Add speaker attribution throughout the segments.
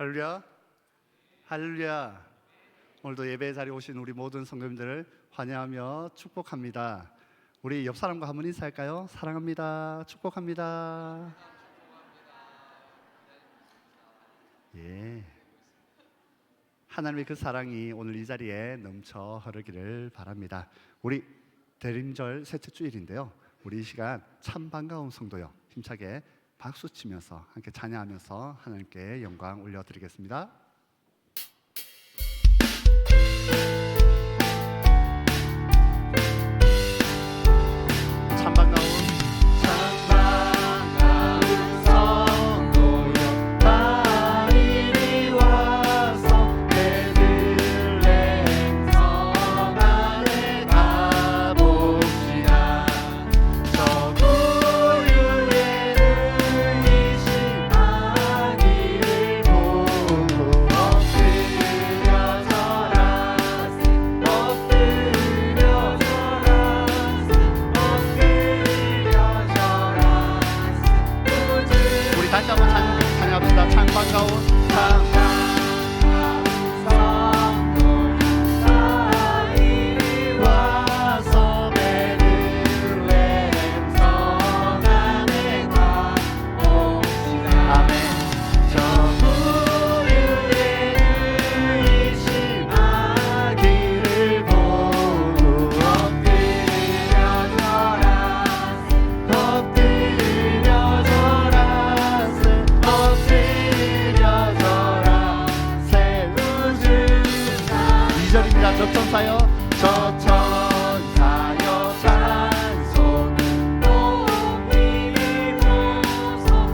Speaker 1: 할렐루야, 할렐루야. 오늘도 예배 자리에 오신 우리 모든 성도님들을 환영하며 축복합니다. 우리 옆 사람과 한번 인사할까요? 사랑합니다, 축복합니다. 예, 하나님의 그 사랑이 오늘 이 자리에 넘쳐 흐르기를 바랍니다. 우리 대림절 셋째 주일인데요, 우리 이 시간 참 반가운 성도요, 힘차게 박수 치면서 함께 찬양하면서 하나님께 영광 올려드리겠습니다. 참 반가운 성도여, 다 이리 와서 베들레헴 성 안에 가봅시다. 저 구유에는 이신하기를 보고 엎드려 절하세, 엎드려 절하세, 엎드려 절하세. 우리 다시 한번 찬양합시다. 참 반가운 성도여, 다 이리 와서 베들레헴 성 안에 가봅시다. 아멘. 저 구유에는 이신하기를 보고 엎드려 절하세, 엎드려 절하세, 엎드려 절하세. 우주 2절입니다. 저 천사여, 저 천사여 찬송 높이고서 온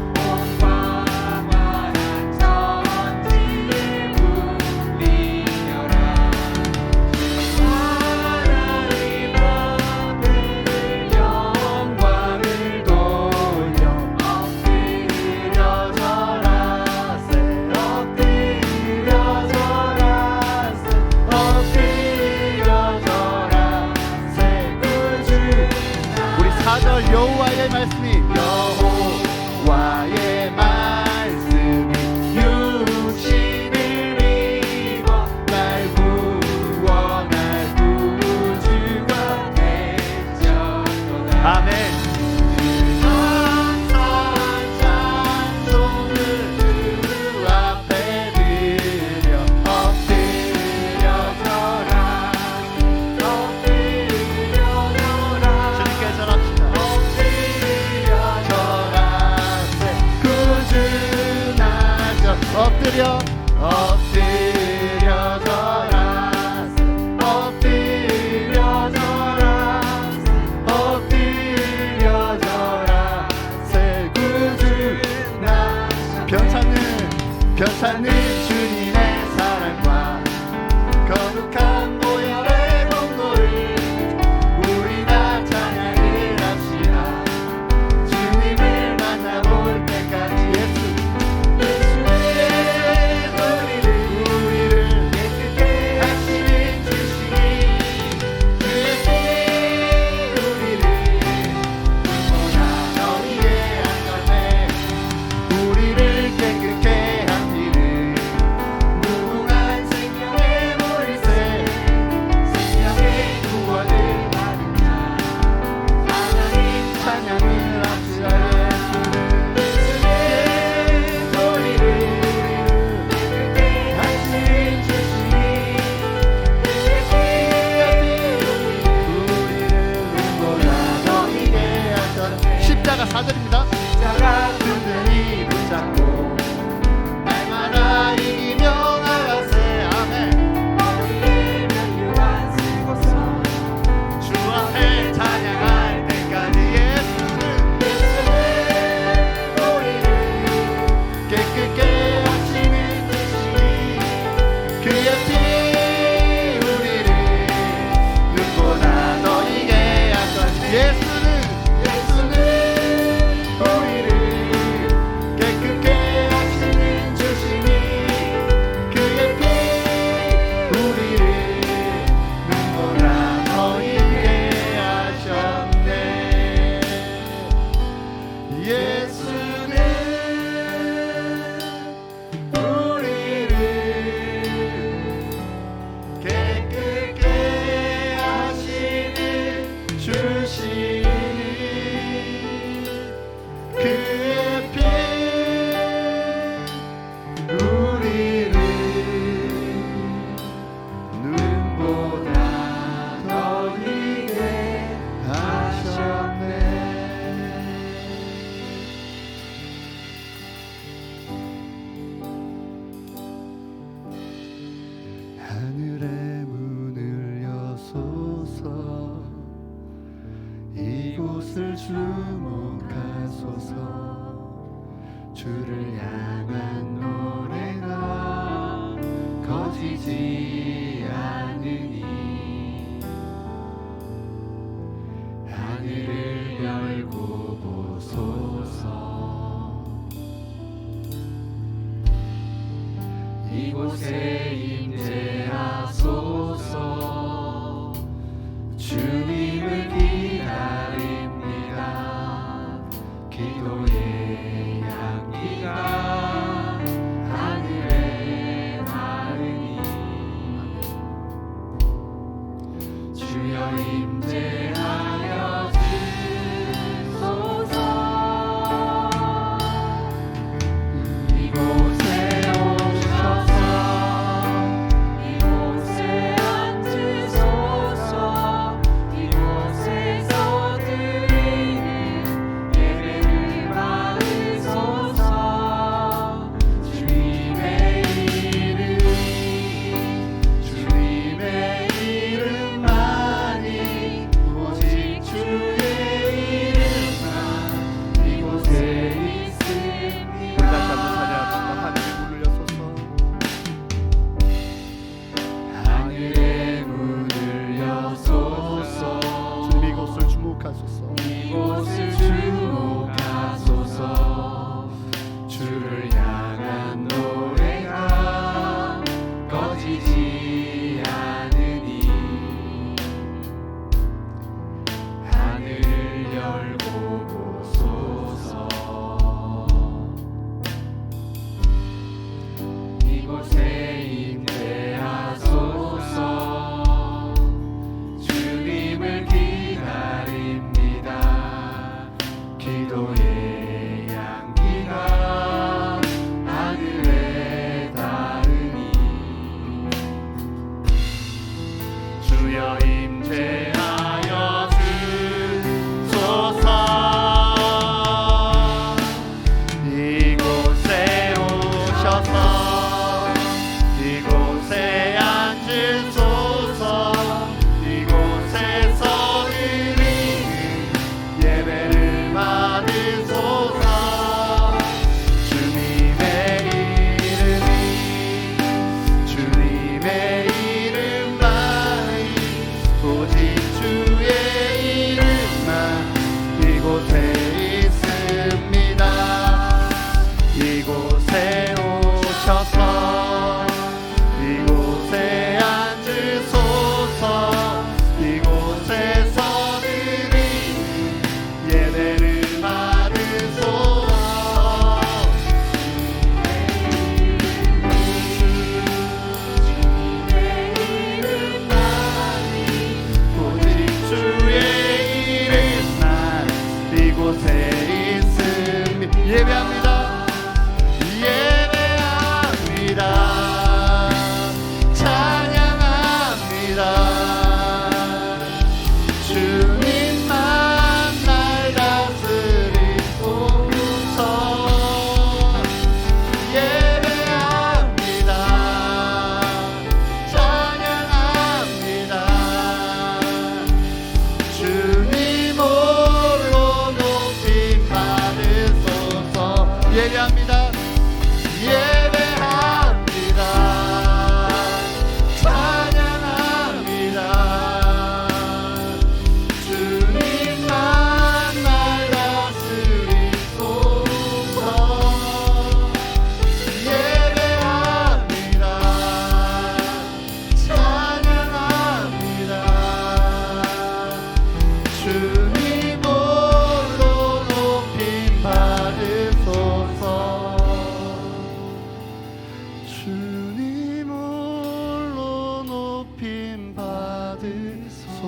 Speaker 1: 광활한 천지에 울리려라. 하나님 앞에 영광을 돌려 엎드려 절하세, 엎드려 절하세, 엎드려 절하세. 구주 우리 4절 여호와의 말씀이 육신을 입어 날 구원할 구주가 되셨도다. 아멘. 감사한 찬송을 주 앞에 드려 엎드려 절하세, 엎드려 절하세, 주님께 절합시다. 엎드려 절하세. 구주 나셔 엎드려 엎드려 절하세, 엎드려 절하세, 엎드려 절하세. 구주 나셔 변찮는 주님의 사랑과 거룩한 보혈의 공로를 우리 다 찬양을 합시다. 주님을 만나볼 때까지 예수의 우리를 깨끗게 하시는 주시니 그의 피 우리를 영원한 너희의 안전에 우리를 깨끗게 하시는 무궁한 생명의 보리새 생명의 구원을 받은 자 하나님 찬양을 합시다. 예수의 우리를 깨끗게 하시는 주시니 그의 피 우리를 영원한 너희의 안전에. 십자가 4절입니다. 십자가 든든히 붙잡고 날마다 이기며 나가세. 아멘. 너희의 면류관 쓰고서 주 앞에 찬양할 때까지 예수는 우리를 깨끗게 하시는 주시니 그의 피 우리를 눈보다 너희에게 하소서. 예수는 우리를 깨끗게 하시는 주시니 그의 피 우리를 눈보라 너희에게 하셨네. 예수는 우리 이곳을 주목하소서. 주를 향한 노래가 거지지 않으니 하늘을 열고 보소서. 이곳에 임재하소서. 주님을 기다립니다. 기도의 향기가 하늘에 닿으니 주여 임재하여 주소서. 이곳에 오셔서 이곳에 앉으소서. 이곳에서 드리는 예배를 받으소서. 주님의 이름만이 오직 주의 이름만 이곳에 있습니다. 우리 다시 한번 찬양합니다. 하늘의 문을 여소서. 하늘의 문을 여소서. 주님 이곳을 주목하소서. 이곳을 주목하소서. 주를 향한 노래가 꺼지지 않으니 하늘을 열고 보소서. 이곳에 임재하소서. 주님을 기다립니다. 기도의 향기가 하늘에 닿으니 주여 임재하여 주소서. 이곳에 오셔서 이곳에 앉으소서. 이곳에서 드리는 예배를 받으소서. 주님의 이름만이 오직 주의 이름만 이곳에 있습니다. 이곳에 오셔서 이곳에 앉으소서. 이곳에서 드리는 예배를 받으소서. 주님의 이름만이 오직 주의 이름만 이곳에 있습니다. 예배합니다. 예배합니다. 찬양합니다. 주님만 날 다스리소서. 예배합니다. 찬양합니다. 주님 홀로 높임 받으소서. 예배합니다. 예배합니다. 찬양합니다. 주님만 날 다스리소서. 예배합니다. 찬양합니다. 주님 홀로 높임 받으소서. 주님 홀로 높임 받으소서.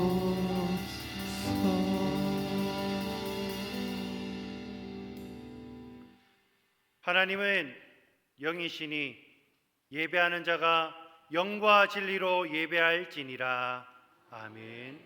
Speaker 2: 하나님은 영이시니 예배하는 자가 영과 진리로 예배할지니라. 아멘.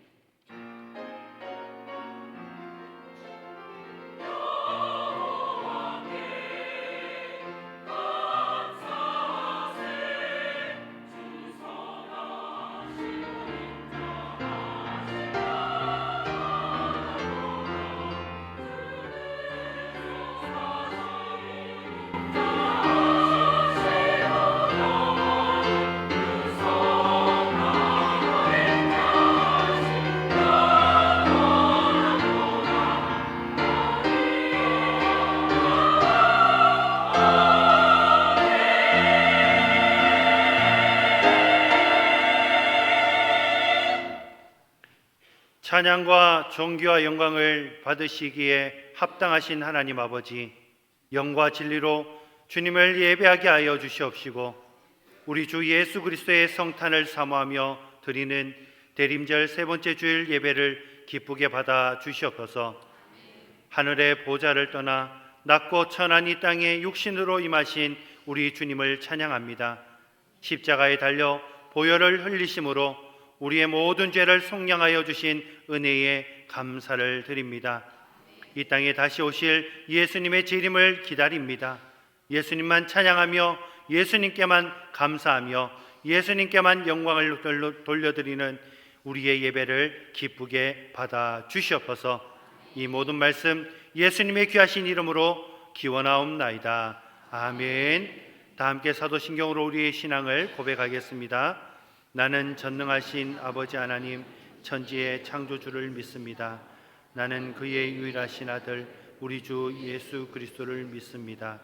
Speaker 2: 찬양과 존귀와 영광을 받으시기에 합당하신 하나님 아버지, 영과 진리로 주님을 예배하게 하여 주시옵시고 우리 주 예수 그리스도의 성탄을 사모하며 드리는 대림절 세 번째 주일 예배를 기쁘게 받아 주시옵소서. 하늘의 보좌를 떠나 낮고 천한 이 땅에 육신으로 임하신 우리 주님을 찬양합니다. 십자가에 달려 보혈을 흘리심으로 우리의 모든 죄를 속량하여 주신 은혜에 감사를 드립니다. 이 땅에 다시 오실 예수님의 재림을 기다립니다. 예수님만 찬양하며 예수님께만 감사하며 예수님께만 영광을 돌려드리는 우리의 예배를 기쁘게 받아 주시옵소서. 이 모든 말씀 예수님의 귀하신 이름으로 기원하옵나이다. 아멘. 다 함께 사도신경으로 우리의 신앙을 고백하겠습니다. 나는 전능하신 아버지 하나님 천지의 창조주를 믿습니다. 나는 그의 유일하신 아들 우리 주 예수 그리스도를 믿습니다.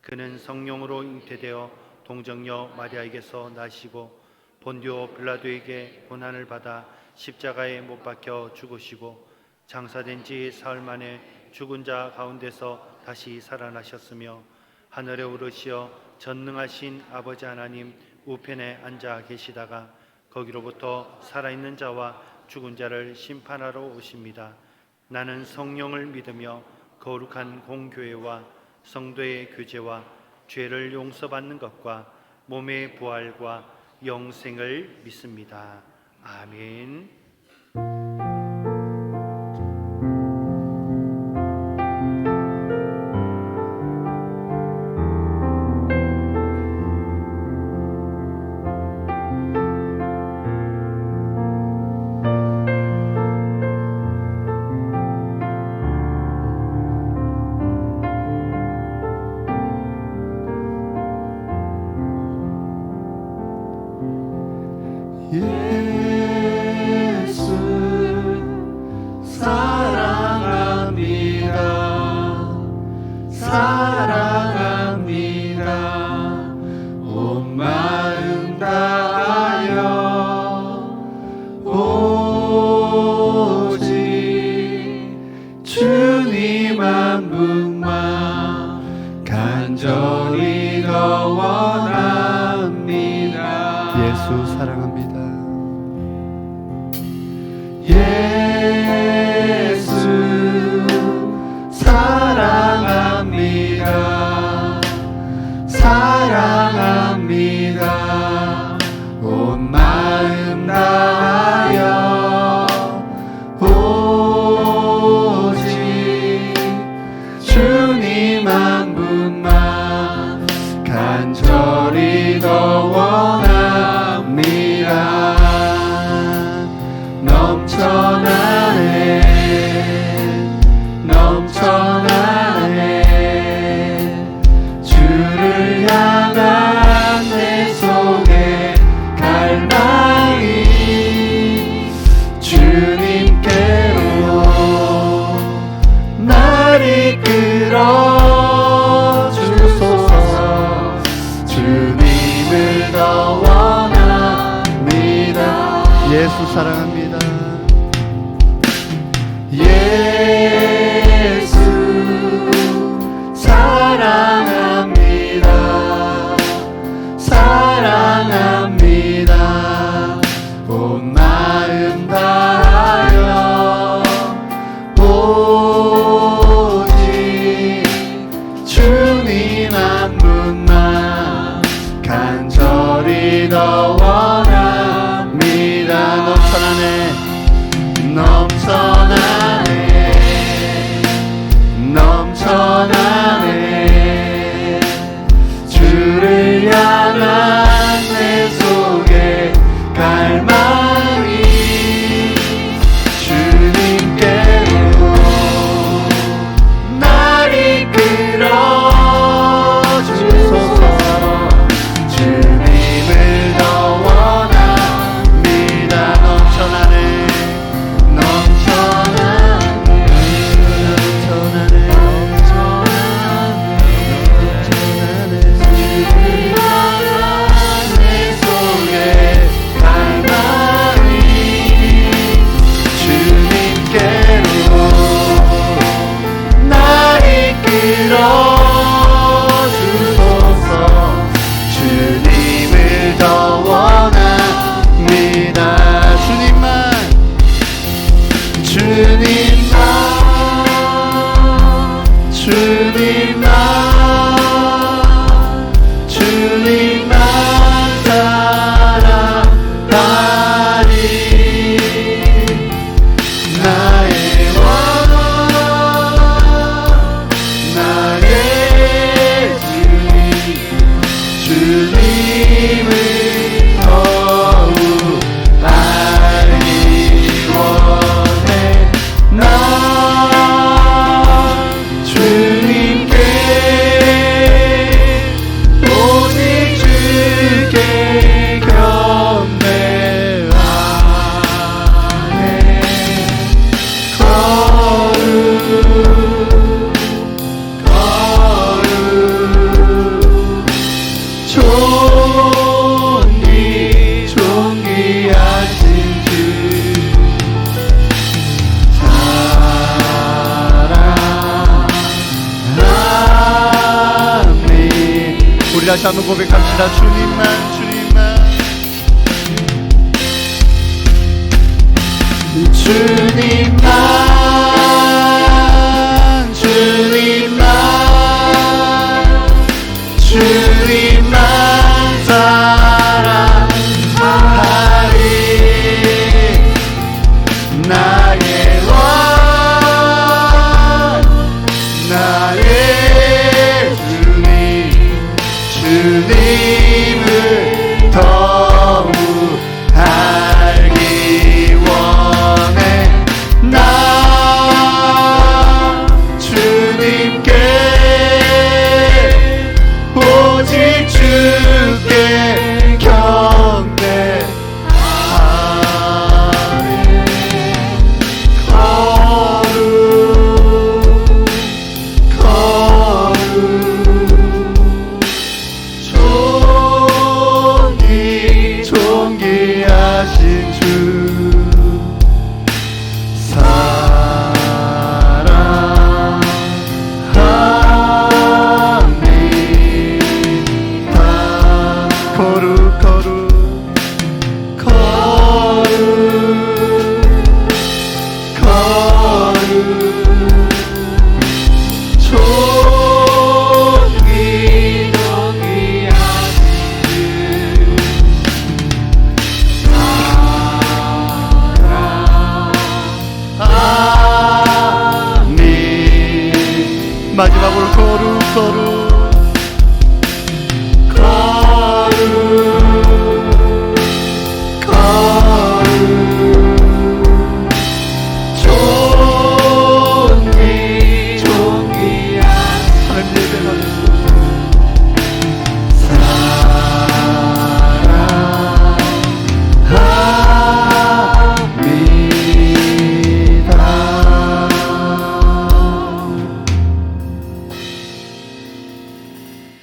Speaker 2: 그는 성령으로 잉태되어 동정녀 마리아에게서 나시고 본디오 빌라도에게 고난을 받아 십자가에 못 박혀 죽으시고 장사된 지 사흘 만에 죽은 자 가운데서 다시 살아나셨으며 하늘에 오르시어 전능하신 아버지 하나님 우편에 앉아 계시다가 거기로부터 살아있는 자와 죽은 자를 심판하러 오십니다. 나는 성령을 믿으며 거룩한 공교회와 성도의 교제와 죄를 용서받는 것과 몸의 부활과 영생을 믿습니다. 아멘.
Speaker 1: 예수 사랑합니다. 사랑합니다. 온 마음 다하여 오직 주님 한 분만 간절히 더 원합니다. 예수 사랑합니다. 예수 사랑합니다. 사랑합니다. 온 마음 다하여 오직 주님 한 분만 간절히 더 원합니다. 넘쳐나네 주를 향한 내 속에 갈망이 주님께로 날 이끌어 주소서. 주님을 더 원합니다. 예수 사랑합니다. 예수 사랑합니다. 사랑합니다. 온 마음 다하여 오직 주님 한 분만 간절히 더 원합니다. 넘쳐나네 다시 한번 고백합시다. 주님만, 주님만, 주님만 사랑하리. 나의 왕, 나의 주님을 더욱 알기 원해. 나 주님께 오직 주께 경배하리. 존귀하신 주 사랑합니다. 거룩 마지막으로 거룩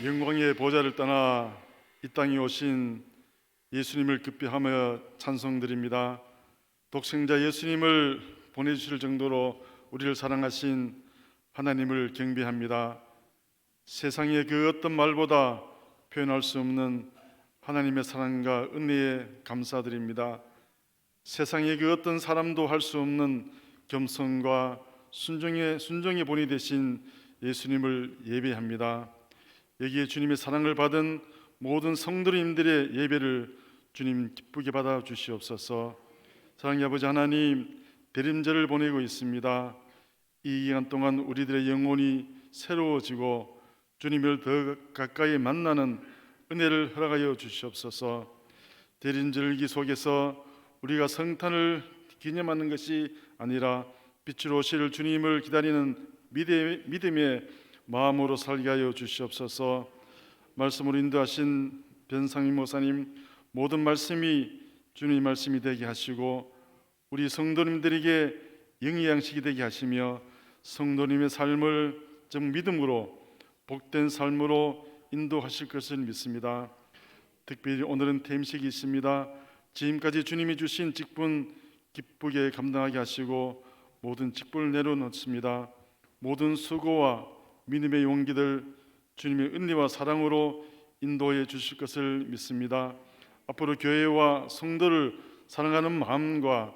Speaker 3: 영광의 보좌를 떠나 이 땅에 오신 예수님을 기뻐하며 찬송드립니다. 독생자 예수님을 보내주실 정도로 우리를 사랑하신 하나님을 경배합니다. 세상의 그 어떤 말보다 표현할 수 없는 하나님의 사랑과 은혜에 감사드립니다. 세상의 그 어떤 사람도 할 수 없는 겸손과 순종의 본이 되신 예수님을 예배합니다. 여기에 주님의 사랑을 받은 모든 성도님들의 예배를 주님 기쁘게 받아 주시옵소서. 사랑의 아버지 하나님, 대림절을 보내고 있습니다. 이 기간 동안 우리들의 영혼이 새로워지고 주님을 더 가까이 만나는 은혜를 허락하여 주시옵소서. 대림절기 속에서 우리가 성탄을 기념하는 것이 아니라 빛으로 오실 주님을 기다리는 믿음의 마음으로 살게 하여 주시옵소서. 말씀으로 인도하신 변상희 목사님, 모든 말씀이 주님의 말씀이 되게 하시고 우리 성도님들에게 영의 양식이 되게 하시며 성도님의 삶을 정 믿음으로 복된 삶으로 인도하실 것을 믿습니다. 특별히 오늘은 템식이 있습니다. 지금까지 주님이 주신 직분 기쁘게 감당하게 하시고 모든 직분을 내려놓습니다. 모든 수고와 믿음의 용기들 주님의 은혜와 사랑으로 인도해 주실 것을 믿습니다. 앞으로 교회와 성도를 사랑하는 마음과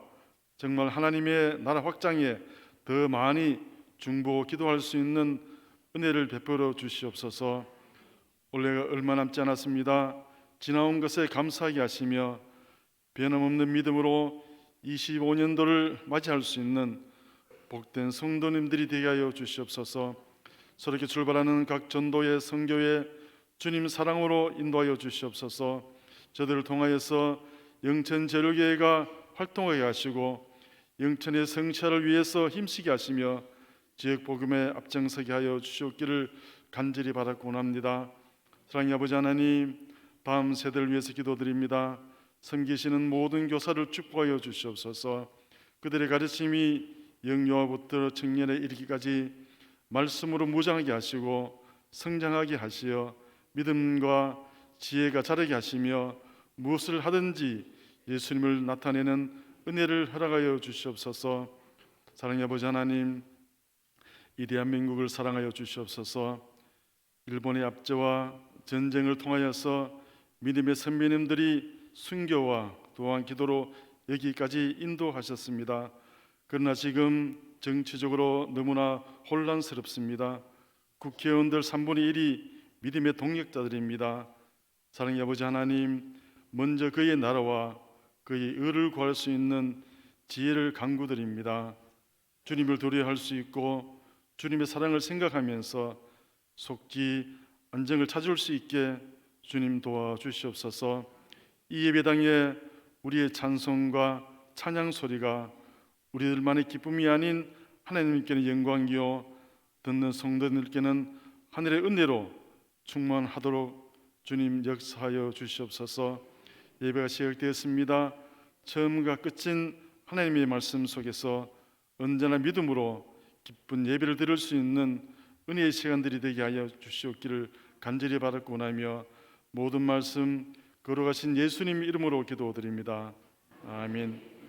Speaker 3: 정말 하나님의 나라 확장에 더 많이 중보 기도할 수 있는 은혜를 베풀어 주시옵소서. 올해가 얼마 남지 않았습니다. 지나온 것에 감사하게 하시며 변함없는 믿음으로 25년도를 맞이할 수 있는 복된 성도님들이 되게 하여 주시옵소서. 새롭게 출발하는 각 전도의 선교회 주님 사랑으로 인도하여 주시옵소서. 저들을 통하여서 영천 제일교회가 활동하게 하시고 영천의 성취를 위해서 힘쓰게 하시며 지역 복음에 앞장서게 하여 주시옵기를 간절히 바라고 원합니다. 사랑의 아버지 하나님, 다음 세대를 위해서 기도드립니다. 섬기시는 모든 교사를 축복하여 주시옵소서. 그들의 가르침이 영유아부터 청년에 이르기까지 말씀으로 무장하게 하시고 성장하게 하시어 믿음과 지혜가 자라게 하시며 무엇을 하든지 예수님을 나타내는 은혜를 허락하여 주시옵소서. 사랑의 아버지 하나님, 이 대한민국을 사랑하여 주시옵소서. 일본의 압제와 전쟁을 통하여서 믿음의 선배님들이 순교와 또한 기도로 여기까지 인도하셨습니다. 그러나 지금 정치적으로 너무나 혼란스럽습니다. 국회의원들 3분의 1이 믿음의 동력자들입니다. 사랑의 아버지 하나님, 먼저 그의 나라와 그의 의를 구할 수 있는 지혜를 간구드립니다. 주님을 도래할 수 있고 주님의 사랑을 생각하면서 속지 안정을 찾을 수 있게 주님 도와주시옵소서. 이 예배당에 우리의 찬송과 찬양 소리가 우리들만의 기쁨이 아닌 하나님께는 영광이요 듣는 성도들께는 하늘의 은혜로 충만하도록 주님 역사하여 주시옵소서. 예배가 시작되었습니다. 처음과 끝인 하나님의 말씀 속에서 언제나 믿음으로 기쁜 예배를 드릴 수 있는 은혜의 시간들이 되게 하여 주시옵기를 간절히 바라고 원하며 모든 말씀 걸어가신 예수님 이름으로 기도드립니다. 아멘.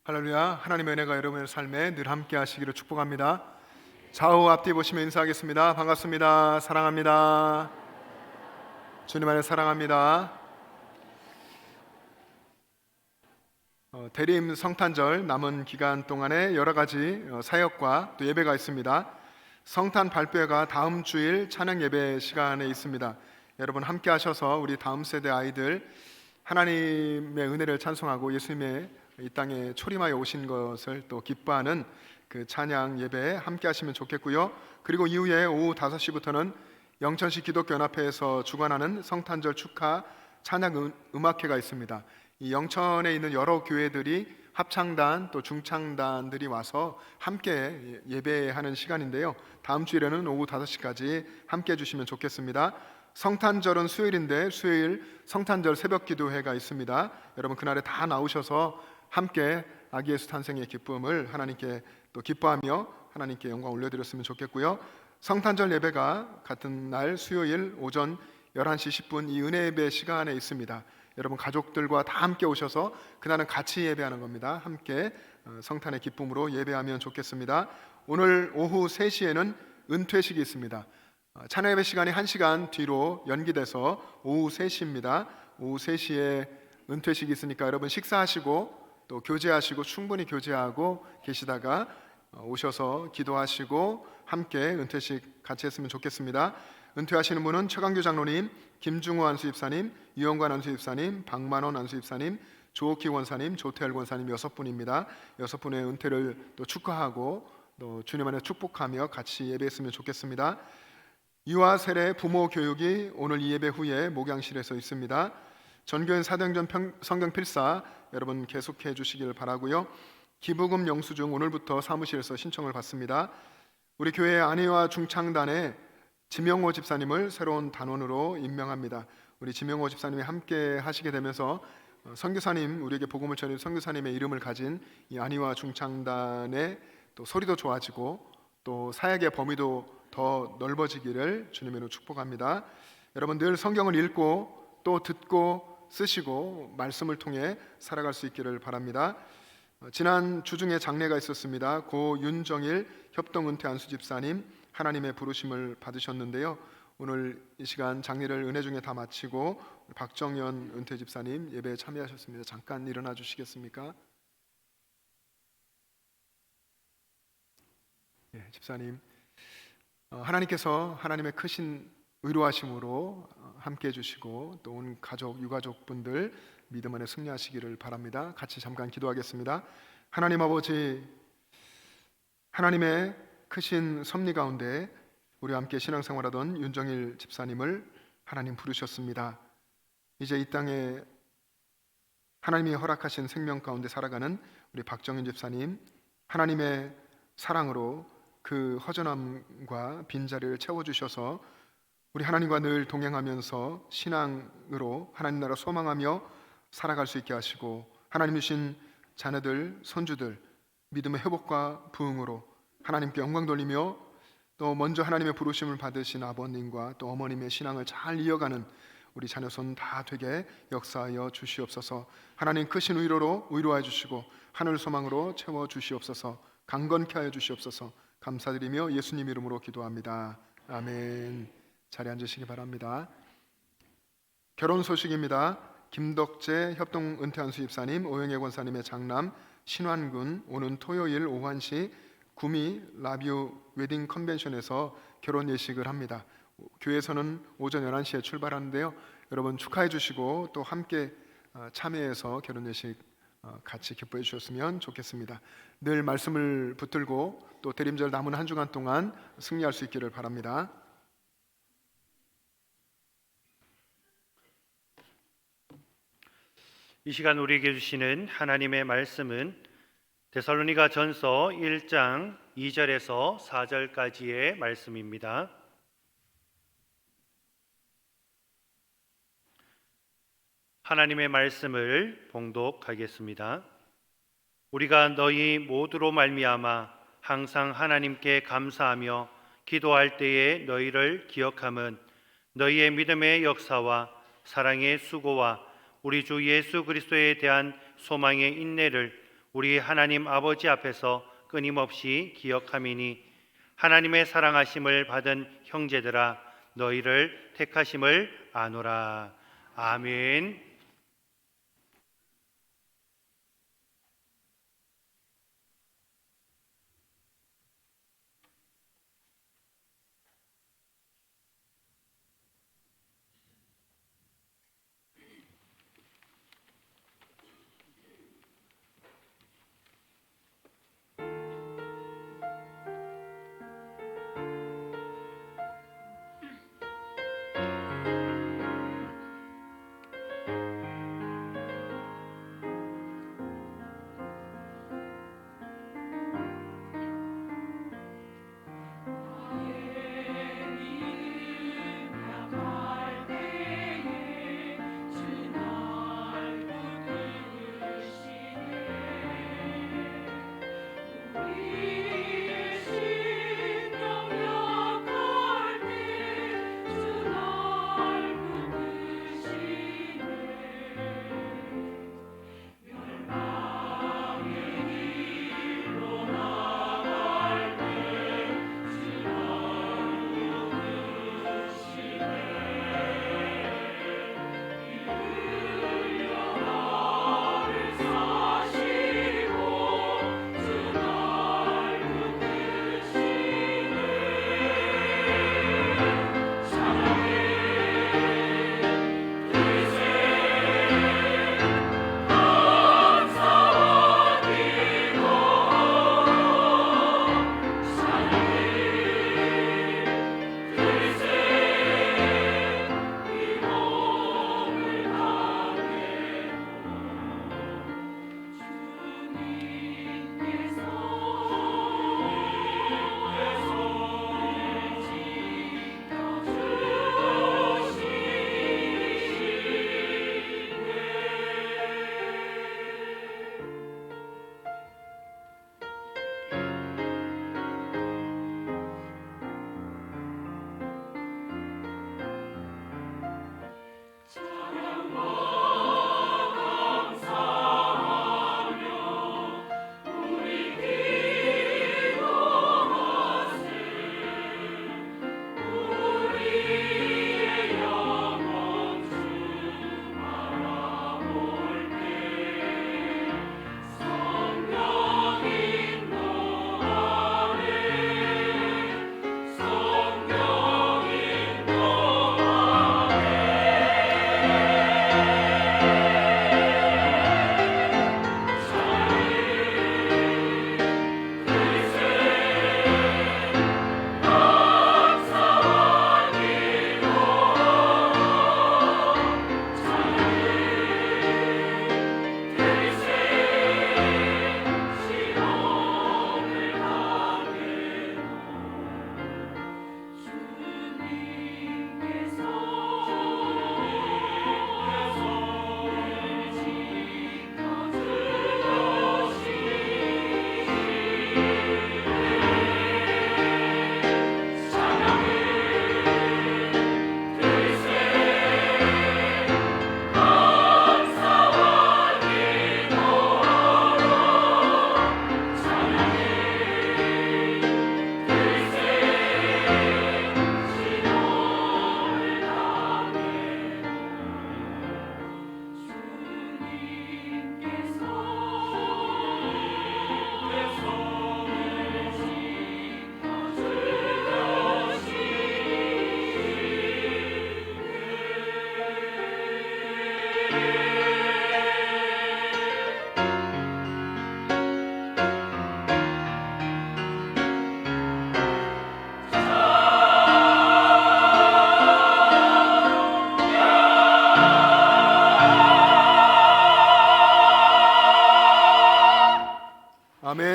Speaker 4: 할렐루야. 하나님의 은혜가 여러분의 삶에 늘 함께 하시기를 축복합니다. 좌우 앞뒤 보시면 인사하겠습니다. 반갑습니다. 사랑합니다. 주님 안에 사랑합니다. 대림 성탄절 남은 기간 동안에 여러 가지 사역과 또 예배가 있습니다. 성탄 발표회가 다음 주일 찬양 예배 시간에 있습니다. 여러분 함께 하셔서 우리 다음 세대 아이들 하나님의 은혜를 찬송하고 예수님의 이 땅에 초림하여 오신 것을 또 기뻐하는 그 찬양 예배에 함께 하시면 좋겠고요. 그리고 이후에 오후 5시부터는 영천시 기독교연합회에서 주관하는 성탄절 축하 찬양 음악회가 있습니다. 이 영천에 있는 여러 교회들이 합창단 또 중창단들이 와서 함께 예배하는 시간인데요. 다음 주일에는 오후 5시까지 함께 해주시면 좋겠습니다. 성탄절은 수요일인데 수요일 성탄절 새벽 기도회가 있습니다. 여러분 그날에 다 나오셔서 함께 아기 예수 탄생의 기쁨을 하나님께 또 기뻐하며 하나님께 영광 올려드렸으면 좋겠고요. 성탄절 예배가 같은 날 수요일 오전 11시 10분 이 은혜 예배 시간에 있습니다. 여러분 가족들과 다 함께 오셔서 그날은 같이 예배하는 겁니다. 함께 성탄의 기쁨으로 예배하면 좋겠습니다. 오늘 오후 3시에는 은퇴식이 있습니다. 찬양 예배 시간이 1시간 뒤로 연기돼서 오후 3시입니다. 오후 3시에 은퇴식이 있으니까 여러분 식사하시고 또 교제하시고 충분히 교제하고 계시다가 오셔서 기도하시고 함께 은퇴식 같이 했으면 좋겠습니다. 은퇴하시는 분은 최강규 장로님, 김중호 안수집사님, 유영관 안수집사님, 박만원 안수집사님, 조옥희 원사님, 조태열 권사님 6분입니다. 6분의 은퇴를 또 축하하고 또 주님 안에 축복하며 같이 예배했으면 좋겠습니다. 유아 세례 부모 교육이 오늘 이 예배 후에 목양실에서 있습니다. 전교인 사도행전 성경 필사 여러분 계속해 주시길 바라고요. 기부금 영수증 오늘부터 사무실에서 신청을 받습니다. 우리 교회 안희와 중창단에 지명호 집사님을 새로운 단원으로 임명합니다. 우리 지명호 집사님이 함께 하시게 되면서 선교사님, 우리에게 복음을 전해 선교사님의 이름을 가진 이 안희와 중창단의 또 소리도 좋아지고 또 사역의 범위도 더 넓어지기를 주님의 이름으로 축복합니다. 여러분 늘 성경을 읽고 또 듣고 쓰시고 말씀을 통해 살아갈 수 있기를 바랍니다. 지난 주중에 장례가 있었습니다. 고 윤정일 협동은퇴 안수 집사님 하나님의 부르심을 받으셨는데요. 오늘 이 시간 장례를 은혜 중에 다 마치고 박정현 은퇴 집사님 예배에 참여하셨습니다. 잠깐 일어나 주시겠습니까? 예, 집사님, 하나님께서 하나님의 크신 의로하심으로 함께해 주시고 또 온 가족, 유가족 분들 믿음 안에 승리하시기를 바랍니다. 같이 잠깐 기도하겠습니다. 하나님 아버지, 하나님의 크신 섭리 가운데 우리와 함께 신앙생활하던 윤정일 집사님을 하나님 부르셨습니다. 이제 이 땅에 하나님이 허락하신 생명 가운데 살아가는 우리 박정현 집사님, 하나님의 사랑으로 그 허전함과 빈자리를 채워주셔서 우리 하나님과 늘 동행하면서 신앙으로 하나님 나라 소망하며 살아갈 수 있게 하시고 하나님 주신 자녀들, 손주들 믿음의 회복과 부흥으로 하나님께 영광 돌리며 또 먼저 하나님의 부르심을 받으신 아버님과 또 어머님의 신앙을 잘 이어가는 우리 자녀손 다 되게 역사하여 주시옵소서. 하나님 크신 위로로 위로하여 주시고 하늘 소망으로 채워 주시옵소서. 강건케 하여 주시옵소서. 감사드리며 예수님 이름으로 기도합니다. 아멘. 자리에 앉으시기 바랍니다. 결혼 소식입니다. 김덕재 협동 은퇴한수 집사님, 오영애 권사님의 장남 신환군 오는 토요일 오후 1시 구미 라뷰 웨딩 컨벤션에서 결혼 예식을 합니다. 교회에서는 오전 11시에 출발하는데요. 여러분 축하해 주시고 또 함께 참여해서 결혼 예식 같이 기뻐해 주셨으면 좋겠습니다. 늘 말씀을 붙들고 또 대림절 남은 한 주간 동안 승리할 수 있기를 바랍니다.
Speaker 2: 이 시간 우리에게 주시는 하나님의 말씀은 데살로니가 전서 1장 2절에서 4절까지의 말씀입니다. 하나님의 말씀을 봉독하겠습니다. 우리가 너희 모두로 말미암아 항상 하나님께 감사하며 기도할 때에 너희를 기억함은 너희의 믿음의 역사와 사랑의 수고와 우리 주 예수 그리스도에 대한 소망의 인내를 우리 하나님 아버지 앞에서 끊임없이 기억함이니 하나님의 사랑하심을 받은 형제들아 너희를 택하심을 아노라. 아멘.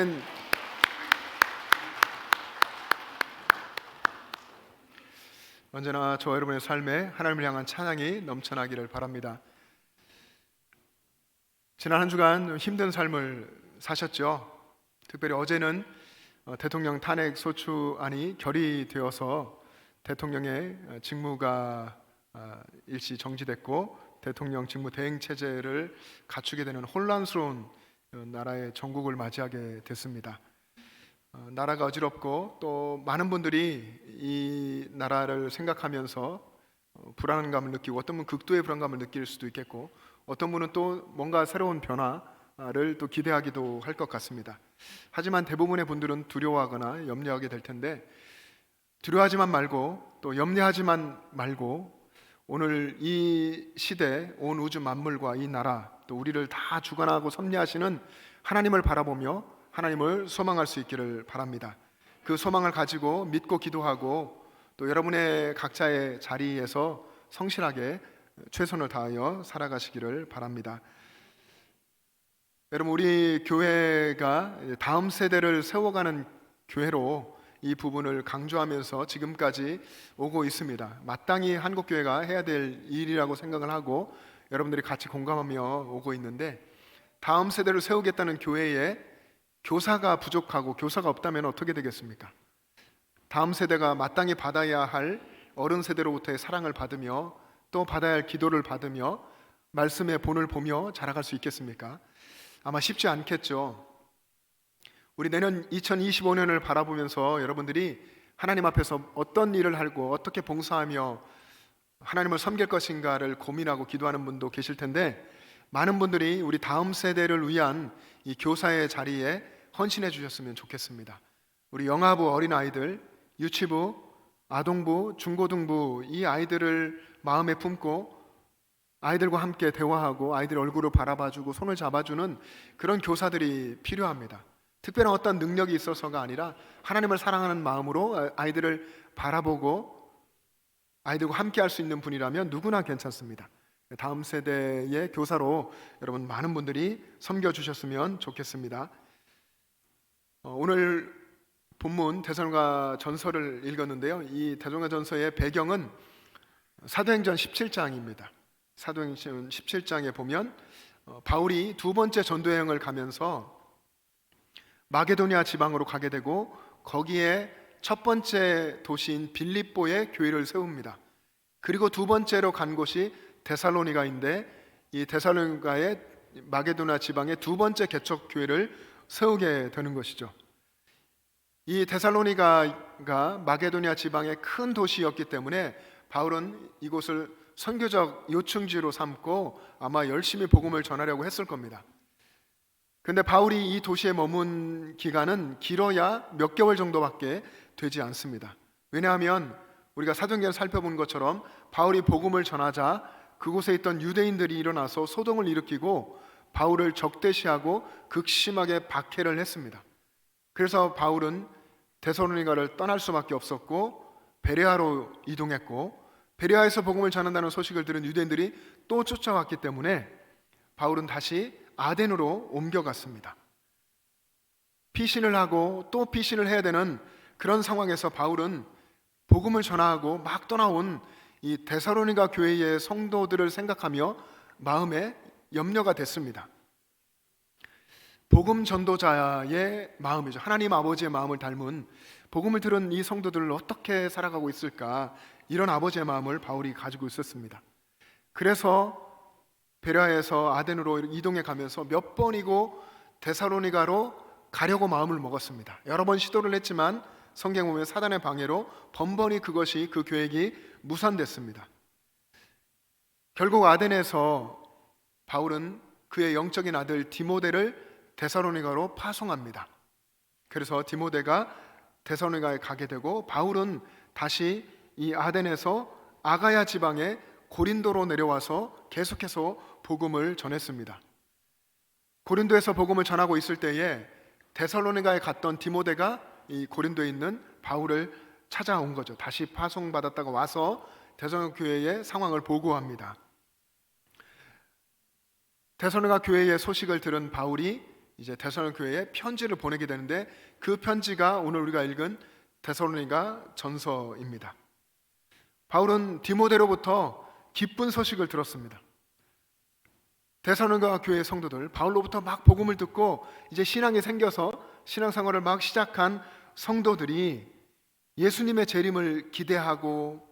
Speaker 4: 아멘. 언제나 저와 여러분의 삶에 하나님을 향한 찬양이 넘쳐나기를 바랍니다. 지난 한 주간 힘든 삶을 사셨죠. 특별히 어제는 대통령 탄핵 소추안이 결의되어서 대통령의 직무가 일시 정지됐고 대통령 직무 대행 체제를 갖추게 되는 혼란스러운 나라의 전국을 맞이하게 됐습니다. 나라가 어지럽고 또 많은 분들이 이 나라를 생각하면서 불안감을 느끼고 어떤 분은 극도의 불안감을 느낄 수도 있겠고 어떤 분은 또 뭔가 새로운 변화를 또 기대하기도 할 것 같습니다. 하지만 대부분의 분들은 두려워하거나 염려하게 될 텐데 두려워하지만 말고 또 염려하지만 말고 오늘 이 시대 온 우주 만물과 이 나라 또 우리를 다 주관하고 섭리하시는 하나님을 바라보며 하나님을 소망할 수 있기를 바랍니다. 그 소망을 가지고 믿고 기도하고 또 여러분의 각자의 자리에서 성실하게 최선을 다하여 살아가시기를 바랍니다. 여러분, 우리 교회가 다음 세대를 세워가는 교회로 이 부분을 강조하면서 지금까지 오고 있습니다. 마땅히 한국교회가 해야 될 일이라고 생각을 하고 여러분들이 같이 공감하며 오고 있는데 다음 세대를 세우겠다는 교회에 교사가 부족하고 교사가 없다면 어떻게 되겠습니까? 다음 세대가 마땅히 받아야 할 어른 세대로부터의 사랑을 받으며 또 받아야 할 기도를 받으며 말씀의 본을 보며 자라갈 수 있겠습니까? 아마 쉽지 않겠죠. 우리 내년 2025년을 바라보면서 여러분들이 하나님 앞에서 어떤 일을 하고 어떻게 봉사하며 하나님을 섬길 것인가를 고민하고 기도하는 분도 계실 텐데 많은 분들이 우리 다음 세대를 위한 이 교사의 자리에 헌신해 주셨으면 좋겠습니다. 우리 영아부 어린아이들, 유치부, 아동부, 중고등부 이 아이들을 마음에 품고 아이들과 함께 대화하고 아이들 얼굴을 바라봐주고 손을 잡아주는 그런 교사들이 필요합니다. 특별한 어떤 능력이 있어서가 아니라 하나님을 사랑하는 마음으로 아이들을 바라보고 아이들과 함께 할 수 있는 분이라면 누구나 괜찮습니다. 다음 세대의 교사로 여러분 많은 분들이 섬겨주셨으면 좋겠습니다. 오늘 본문 데살로니가 전서를 읽었는데요. 이 데살로니가 전서의 배경은 사도행전 17장입니다. 사도행전 17장에 보면 바울이 두 번째 전도여행을 가면서 마게도니아 지방으로 가게 되고 거기에 첫 번째 도시인 빌립보에 교회를 세웁니다. 그리고 두 번째로 간 곳이 데살로니가인데 이 데살로니가의 마게도니아 지방의 두 번째 개척 교회를 세우게 되는 것이죠. 이 데살로니가가 마게도니아 지방의 큰 도시였기 때문에 바울은 이곳을 선교적 요충지로 삼고 아마 열심히 복음을 전하려고 했을 겁니다. 그런데 바울이 이 도시에 머문 기간은 길어야 몇 개월 정도밖에 되지 않습니다. 왜냐하면 우리가 사도행전을 살펴본 것처럼 바울이 복음을 전하자 그곳에 있던 유대인들이 일어나서 소동을 일으키고 바울을 적대시하고 극심하게 박해를 했습니다. 그래서 바울은 데살로니가를 떠날 수밖에 없었고 베레아로 이동했고 베레아에서 복음을 전한다는 소식을 들은 유대인들이 또 쫓아왔기 때문에 바울은 다시 아덴으로 옮겨갔습니다. 피신을 하고 또 피신을 해야 되는 그런 상황에서 바울은 복음을 전하고 막 떠나온 이 데살로니가 교회의 성도들을 생각하며 마음에 염려가 됐습니다. 복음 전도자의 마음이죠. 하나님 아버지의 마음을 닮은 복음을 들은 이 성도들을 어떻게 살아가고 있을까 이런 아버지의 마음을 바울이 가지고 있었습니다. 그래서 베레아에서 아덴으로 이동해 가면서 몇 번이고 데살로니가로 가려고 마음을 먹었습니다. 여러 번 시도를 했지만 성경 보면 사단의 방해로 번번이 그것이 그 계획이 무산됐습니다. 결국 아덴에서 바울은 그의 영적인 아들 디모데를 데살로니가로 파송합니다. 그래서 디모데가 데살로니가에 가게 되고 바울은 다시 이 아덴에서 아가야 지방의 고린도로 내려와서 계속해서 복음을 전했습니다. 고린도에서 복음을 전하고 있을 때에 데살로니가에 갔던 디모데가 이 고린도에 있는 바울을 찾아온 거죠. 다시 파송받았다가 와서 데살로니가 교회의 상황을 보고합니다. 데살로니가 교회의 소식을 들은 바울이 이제 데살로니가 교회에 편지를 보내게 되는데 그 편지가 오늘 우리가 읽은 데살로니가 전서입니다. 바울은 디모데로부터 기쁜 소식을 들었습니다. 데살로니가 교회 성도들, 바울로부터 막 복음을 듣고 이제 신앙이 생겨서 신앙생활을 막 시작한 성도들이 예수님의 재림을 기대하고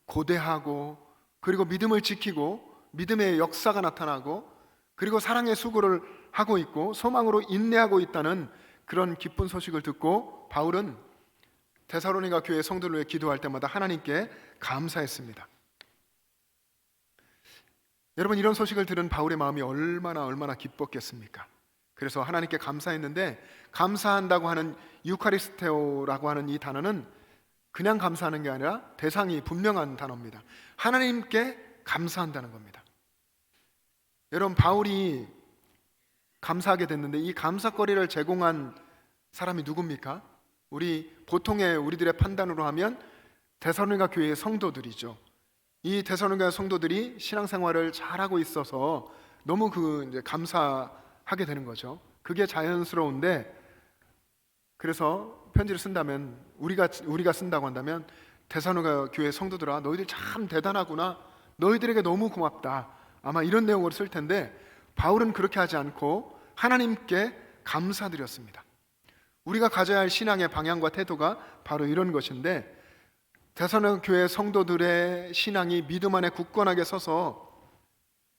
Speaker 4: 고대하고 그리고 믿음을 지키고 믿음의 역사가 나타나고 그리고 사랑의 수고를 하고 있고 소망으로 인내하고 있다는 그런 기쁜 소식을 듣고 바울은 데살로니가 교회 성도를 위해 기도할 때마다 하나님께 감사했습니다. 여러분, 이런 소식을 들은 바울의 마음이 얼마나 기뻤겠습니까? 그래서 하나님께 감사했는데, 감사한다고 하는 유카리스테오라고 하는 이 단어는 그냥 감사하는 게 아니라 대상이 분명한 단어입니다. 하나님께 감사한다는 겁니다. 여러분, 바울이 감사하게 됐는데 이 감사거리를 제공한 사람이 누굽니까? 우리들의 판단으로 하면 데살로니가 교회의 성도들이죠. 이 데살로니가 성도들이 신앙생활을 잘하고 있어서 너무 이제 감사하게 되는 거죠. 그게 자연스러운데, 그래서 편지를 쓴다면 우리가 쓴다고 한다면 데살로니가 교회 성도들아, 너희들 참 대단하구나, 너희들에게 너무 고맙다, 아마 이런 내용으로 쓸 텐데 바울은 그렇게 하지 않고 하나님께 감사드렸습니다. 우리가 가져야 할 신앙의 방향과 태도가 바로 이런 것인데, 데살로니가 교회 성도들의 신앙이 믿음 안에 굳건하게 서서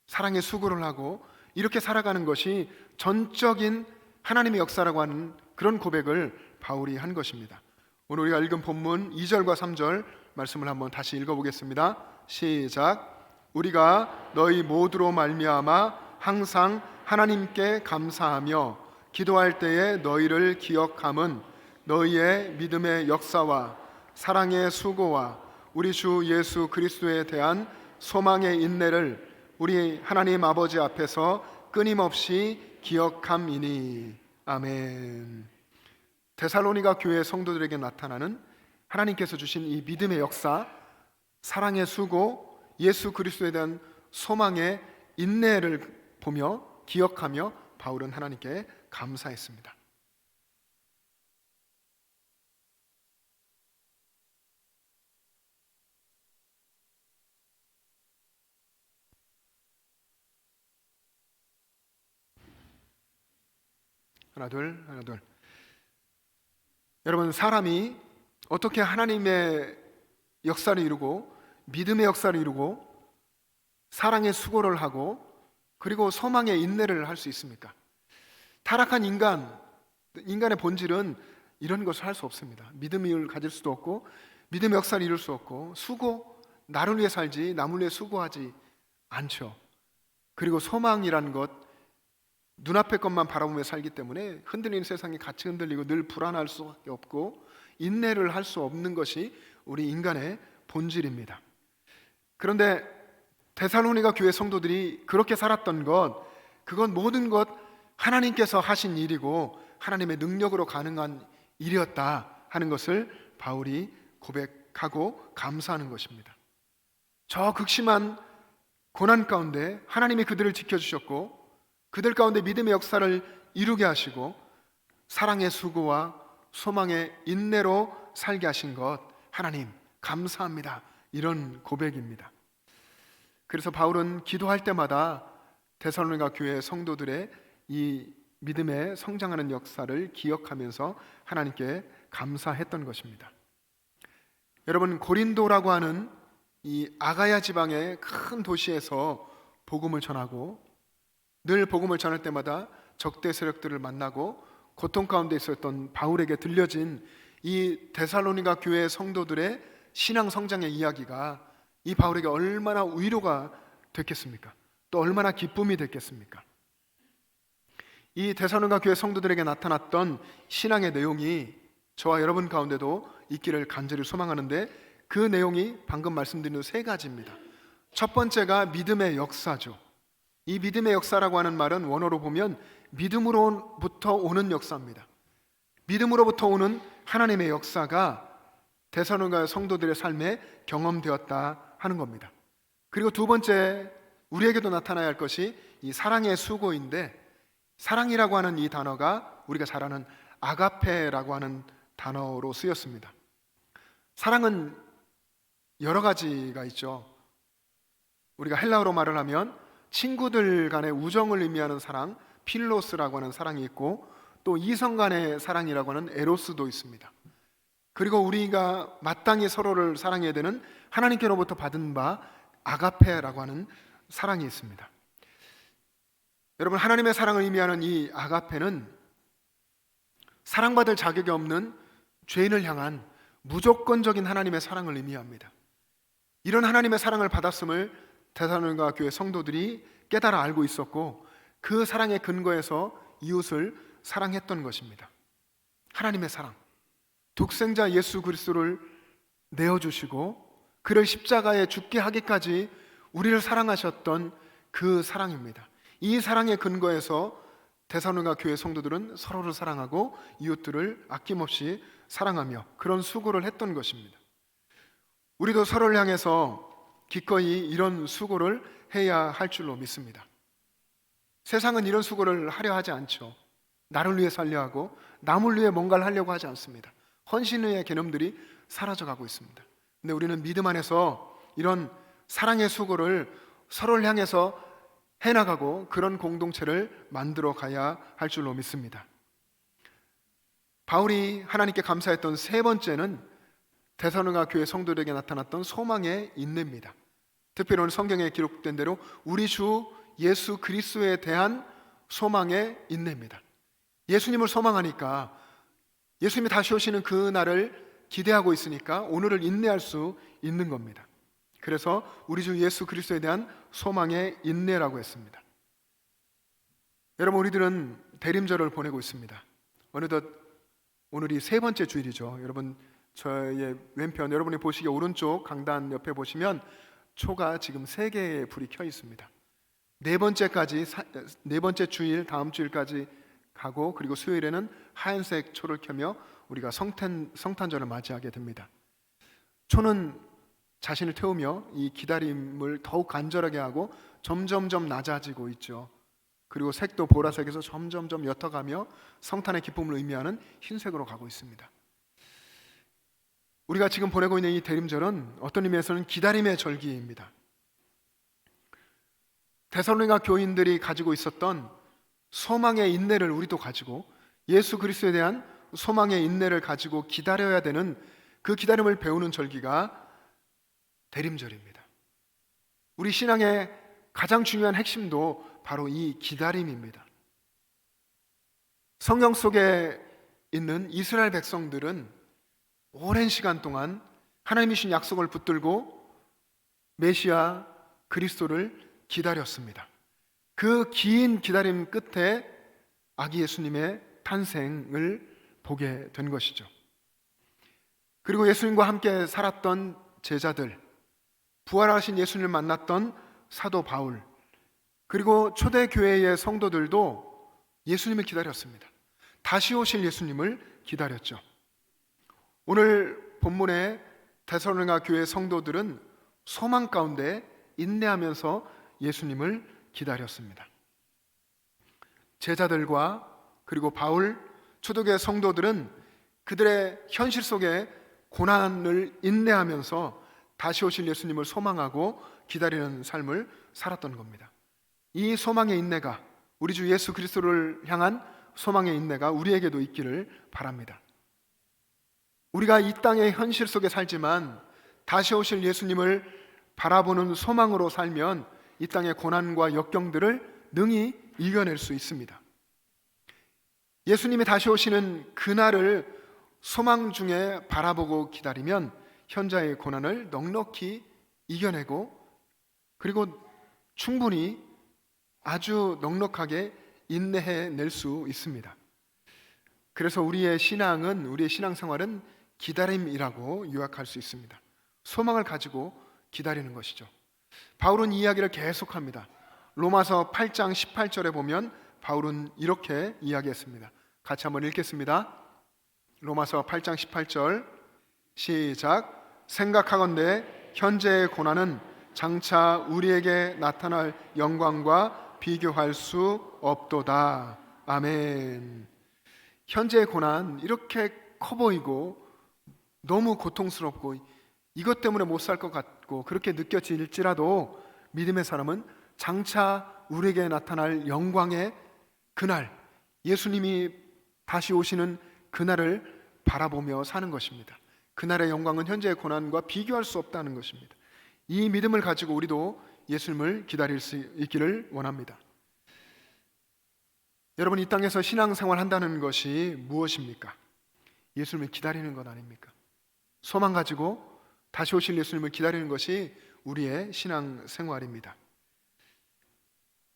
Speaker 4: 사랑의 수고를 하고 이렇게 살아가는 것이 전적인 하나님의 역사라고 하는 그런 고백을 바울이 한 것입니다. 오늘 우리가 읽은 본문 2절과 3절 말씀을 한번 다시 읽어보겠습니다. 시작. 우리가 너희 모두로 말미암아 항상 하나님께 감사하며 기도할 때에 너희를 기억함은 너희의 믿음의 역사와 사랑의 수고와 우리 주 예수 그리스도에 대한 소망의 인내를 우리 하나님 아버지 앞에서 끊임없이 기억함이니. 아멘. 데살로니가 교회 성도들에게 나타나는 하나님께서 주신 이 믿음의 역사, 사랑의 수고, 예수 그리스도에 대한 소망의 인내를 보며 기억하며 바울은 하나님께 감사했습니다. 하나 둘. 여러분, 사람이 어떻게 하나님의 역사를 이루고 믿음의 역사를 이루고 사랑의 수고를 하고 그리고 소망의 인내를 할 수 있습니까? 타락한 인간의 본질은 이런 것을 할 수 없습니다. 믿음을 가질 수도 없고 믿음의 역사를 이룰 수 없고 나를 위해 살지 남을 위해 수고하지 않죠. 그리고 소망이라는 것, 눈앞의 것만 바라보며 살기 때문에 흔들리는 세상이 같이 흔들리고 늘 불안할 수밖에 없고 인내를 할 수 없는 것이 우리 인간의 본질입니다. 그런데 데살로니가 교회 성도들이 그렇게 살았던 것, 그건 모든 것 하나님께서 하신 일이고 하나님의 능력으로 가능한 일이었다 하는 것을 바울이 고백하고 감사하는 것입니다. 저 극심한 고난 가운데 하나님이 그들을 지켜주셨고 그들 가운데 믿음의 역사를 이루게 하시고 사랑의 수고와 소망의 인내로 살게 하신 것, 하나님 감사합니다, 이런 고백입니다. 그래서 바울은 기도할 때마다 데살로니가 교회 성도들의 이 믿음의 성장하는 역사를 기억하면서 하나님께 감사했던 것입니다. 여러분, 고린도라고 하는 이 아가야 지방의 큰 도시에서 복음을 전하고 늘 복음을 전할 때마다 적대 세력들을 만나고 고통 가운데 있었던 바울에게 들려진 이 데살로니가 교회 성도들의 신앙 성장의 이야기가 이 바울에게 얼마나 위로가 됐겠습니까? 또 얼마나 기쁨이 됐겠습니까? 이 데살로니가 교회 성도들에게 나타났던 신앙의 내용이 저와 여러분 가운데도 있기를 간절히 소망하는데, 그 내용이 방금 말씀드린 세 가지입니다. 첫 번째가 믿음의 역사죠. 이 믿음의 역사라고 하는 말은 원어로 보면 믿음으로부터 오는 역사입니다. 믿음으로부터 오는 하나님의 역사가 데살로니가 성도들의 삶에 경험되었다 하는 겁니다. 그리고 두 번째, 우리에게도 나타나야 할 것이 이 사랑의 수고인데, 사랑이라고 하는 이 단어가 우리가 잘 아는 아가페라고 하는 단어로 쓰였습니다. 사랑은 여러 가지가 있죠. 우리가 헬라어로 말을 하면 친구들 간의 우정을 의미하는 사랑, 필로스라고 하는 사랑이 있고, 또 이성 간의 사랑이라고 하는 에로스도 있습니다. 그리고 우리가 마땅히 서로를 사랑해야 되는 하나님께로부터 받은 바 아가페라고 하는 사랑이 있습니다. 여러분, 하나님의 사랑을 의미하는 이 아가페는 사랑받을 자격이 없는 죄인을 향한 무조건적인 하나님의 사랑을 의미합니다. 이런 하나님의 사랑을 받았음을 데살로니가 교회 성도들이 깨달아 알고 있었고, 그 사랑의 근거에서 이웃을 사랑했던 것입니다. 하나님의 사랑, 독생자 예수 그리스도를 내어주시고 그를 십자가에 죽게 하기까지 우리를 사랑하셨던 그 사랑입니다. 이 사랑의 근거에서 데살로니가 교회 성도들은 서로를 사랑하고 이웃들을 아낌없이 사랑하며 그런 수고를 했던 것입니다. 우리도 서로를 향해서 기꺼이 이런 수고를 해야 할 줄로 믿습니다. 세상은 이런 수고를 하려 하지 않죠. 나를 위해 살려 하고 남을 위해 뭔가를 하려고 하지 않습니다. 헌신의 개념들이 사라져가고 있습니다. 근데 우리는 믿음 안에서 이런 사랑의 수고를 서로를 향해서 해나가고 그런 공동체를 만들어 가야 할 줄로 믿습니다. 바울이 하나님께 감사했던 세 번째는 데살로니가 교회 성도들에게 나타났던 소망의 인내입니다. 특별히 오늘 성경에 기록된 대로 우리 주 예수 그리스도에 대한 소망의 인내입니다. 예수님을 소망하니까, 예수님이 다시 오시는 그 날을 기대하고 있으니까 오늘을 인내할 수 있는 겁니다. 그래서 우리 주 예수 그리스도에 대한 소망의 인내라고 했습니다. 여러분, 우리들은 대림절을 보내고 있습니다. 어느덧 오늘이 세 번째 주일이죠. 여러분, 저의 왼편, 여러분이 보시기에 오른쪽 강단 옆에 보시면 초가 지금 3개의 불이 켜 있습니다. 네 번째 주일, 다음 주일까지 가고, 그리고 수요일에는 하얀색 초를 켜며 우리가 성탄절을 맞이하게 됩니다. 초는 자신을 태우며 이 기다림을 더욱 간절하게 하고 점점점 낮아지고 있죠. 그리고 색도 보라색에서 점점점 옅어가며 성탄의 기쁨을 의미하는 흰색으로 가고 있습니다. 우리가 지금 보내고 있는 이 대림절은 어떤 의미에서는 기다림의 절기입니다. 데살로니가 교인들이 가지고 있었던 소망의 인내를 우리도 가지고, 예수 그리스도에 대한 소망의 인내를 가지고 기다려야 되는 그 기다림을 배우는 절기가 대림절입니다. 우리 신앙의 가장 중요한 핵심도 바로 이 기다림입니다. 성경 속에 있는 이스라엘 백성들은 오랜 시간 동안 하나님이 주신 약속을 붙들고 메시아 그리스도를 기다렸습니다. 그 긴 기다림 끝에 아기 예수님의 탄생을 보게 된 것이죠. 그리고 예수님과 함께 살았던 제자들, 부활하신 예수님을 만났던 사도 바울, 그리고 초대교회의 성도들도 예수님을 기다렸습니다. 다시 오실 예수님을 기다렸죠. 오늘 본문의 데살로니가 교회 성도들은 소망 가운데 인내하면서 예수님을 기다렸습니다. 제자들과 그리고 바울, 초대교회 성도들은 그들의 현실 속에 고난을 인내하면서 다시 오실 예수님을 소망하고 기다리는 삶을 살았던 겁니다. 이 소망의 인내가, 우리 주 예수 그리스도를 향한 소망의 인내가 우리에게도 있기를 바랍니다. 우리가 이 땅의 현실 속에 살지만 다시 오실 예수님을 바라보는 소망으로 살면 이 땅의 고난과 역경들을 능히 이겨낼 수 있습니다. 예수님이 다시 오시는 그날을 소망 중에 바라보고 기다리면 현재의 고난을 넉넉히 이겨내고, 그리고 충분히 아주 넉넉하게 인내해낼 수 있습니다. 그래서 우리의 신앙은, 우리의 신앙생활은 기다림이라고 요약할 수 있습니다. 소망을 가지고 기다리는 것이죠. 바울은 이 이야기를 계속합니다. 로마서 8장 18절에 보면 바울은 이렇게 이야기했습니다. 같이 한번 읽겠습니다. 로마서 8장 18절 시작. 생각하건대 현재의 고난은 장차 우리에게 나타날 영광과 비교할 수 없도다. 아멘. 현재의 고난 이렇게 커 보이고 너무 고통스럽고 이것 때문에 못 살 것 같고 그렇게 느껴질지라도 믿음의 사람은 장차 우리에게 나타날 영광의 그날, 예수님이 다시 오시는 그날을 바라보며 사는 것입니다. 그날의 영광은 현재의 고난과 비교할 수 없다는 것입니다. 이 믿음을 가지고 우리도 예수님을 기다릴 수 있기를 원합니다. 여러분, 이 땅에서 신앙생활 한다는 것이 무엇입니까? 예수님을 기다리는 것 아닙니까? 소망 가지고 다시 오실 예수님을 기다리는 것이 우리의 신앙생활입니다.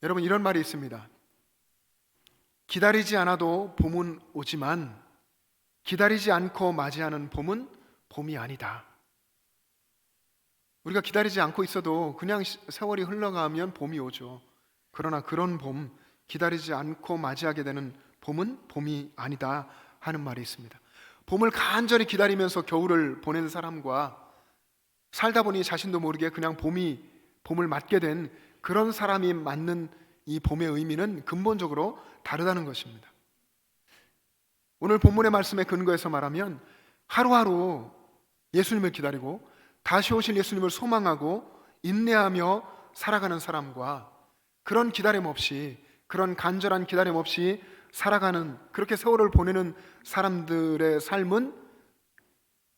Speaker 4: 여러분, 이런 말이 있습니다. 기다리지 않아도 봄은 오지만 기다리지 않고 맞이하는 봄은 봄이 아니다. 우리가 기다리지 않고 있어도 그냥 세월이 흘러가면 봄이 오죠. 그러나 그런 봄, 기다리지 않고 맞이하게 되는 봄은 봄이 아니다 하는 말이 있습니다. 봄을 간절히 기다리면서 겨울을 보내는 사람과 살다 보니 자신도 모르게 그냥 봄을 맞게 된 그런 사람이 맞는 이 봄의 의미는 근본적으로 다르다는 것입니다. 오늘 본문의 말씀에 근거해서 말하면 하루하루 예수님을 기다리고 다시 오실 예수님을 소망하고 인내하며 살아가는 사람과 그런 기다림 없이, 그런 간절한 기다림 없이 살아가는, 그렇게 세월을 보내는 사람들의 삶은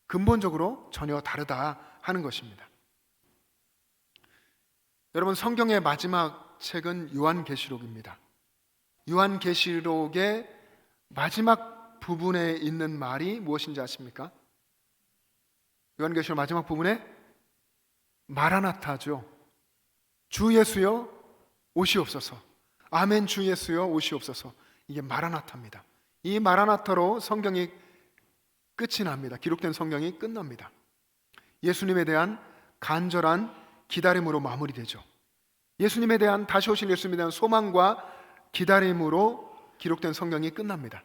Speaker 4: 근본적으로 전혀 다르다 하는 것입니다. 여러분, 성경의 마지막 책은 요한계시록입니다. 요한계시록의 마지막 부분에 있는 말이 무엇인지 아십니까? 요한계시록 마지막 부분에 마라나타죠. 주 예수여 오시옵소서. 아멘. 주 예수여 오시옵소서. 이게 마라나타입니다. 이 마라나타로 성경이 끝이 납니다. 기록된 성경이 끝납니다. 예수님에 대한 간절한 기다림으로 마무리되죠. 예수님에 대한, 다시 오실 예수님에 대한 소망과 기다림으로 기록된 성경이 끝납니다.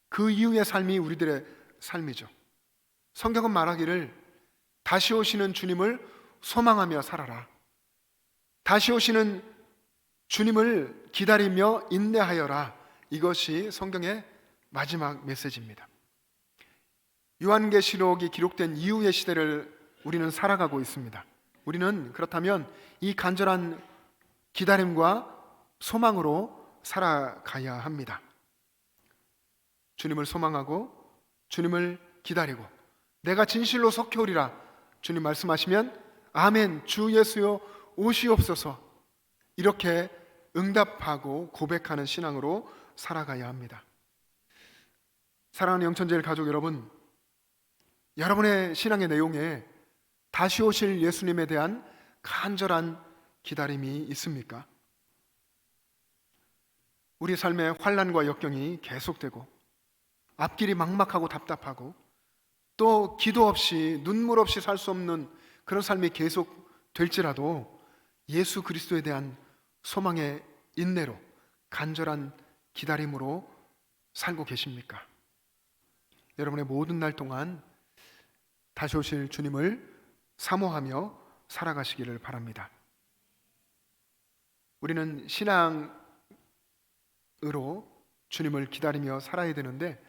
Speaker 4: 그 이후의 삶이 우리들의 삶이죠. 성경은 말하기를 다시 오시는 주님을 소망하며 살아라. 다시 오시는 주님을 기다리며 인내하여라. 이것이 성경의 마지막 메시지입니다. 요한계시록이 기록된 이후의 시대를 우리는 살아가고 있습니다. 우리는 그렇다면 이 간절한 기다림과 소망으로 살아가야 합니다. 주님을 소망하고 주님을 기다리고 내가 진실로 속해오리라 주님 말씀하시면 아멘. 주 예수여 오시옵소서. 이렇게 응답하고 고백하는 신앙으로 살아가야 합니다. 사랑하는 영천제일 가족 여러분, 여러분의 신앙의 내용에 다시 오실 예수님에 대한 간절한 기다림이 있습니까? 우리 삶의 환난과 역경이 계속되고 앞길이 막막하고 답답하고 또 기도 없이 눈물 없이 살 수 없는 그런 삶이 계속 될지라도 예수 그리스도에 대한 소망의 인내로 간절한 기다림으로 살고 계십니까? 여러분의 모든 날 동안 다시 오실 주님을 사모하며 살아가시기를 바랍니다. 우리는 신앙으로 주님을 기다리며 살아야 되는데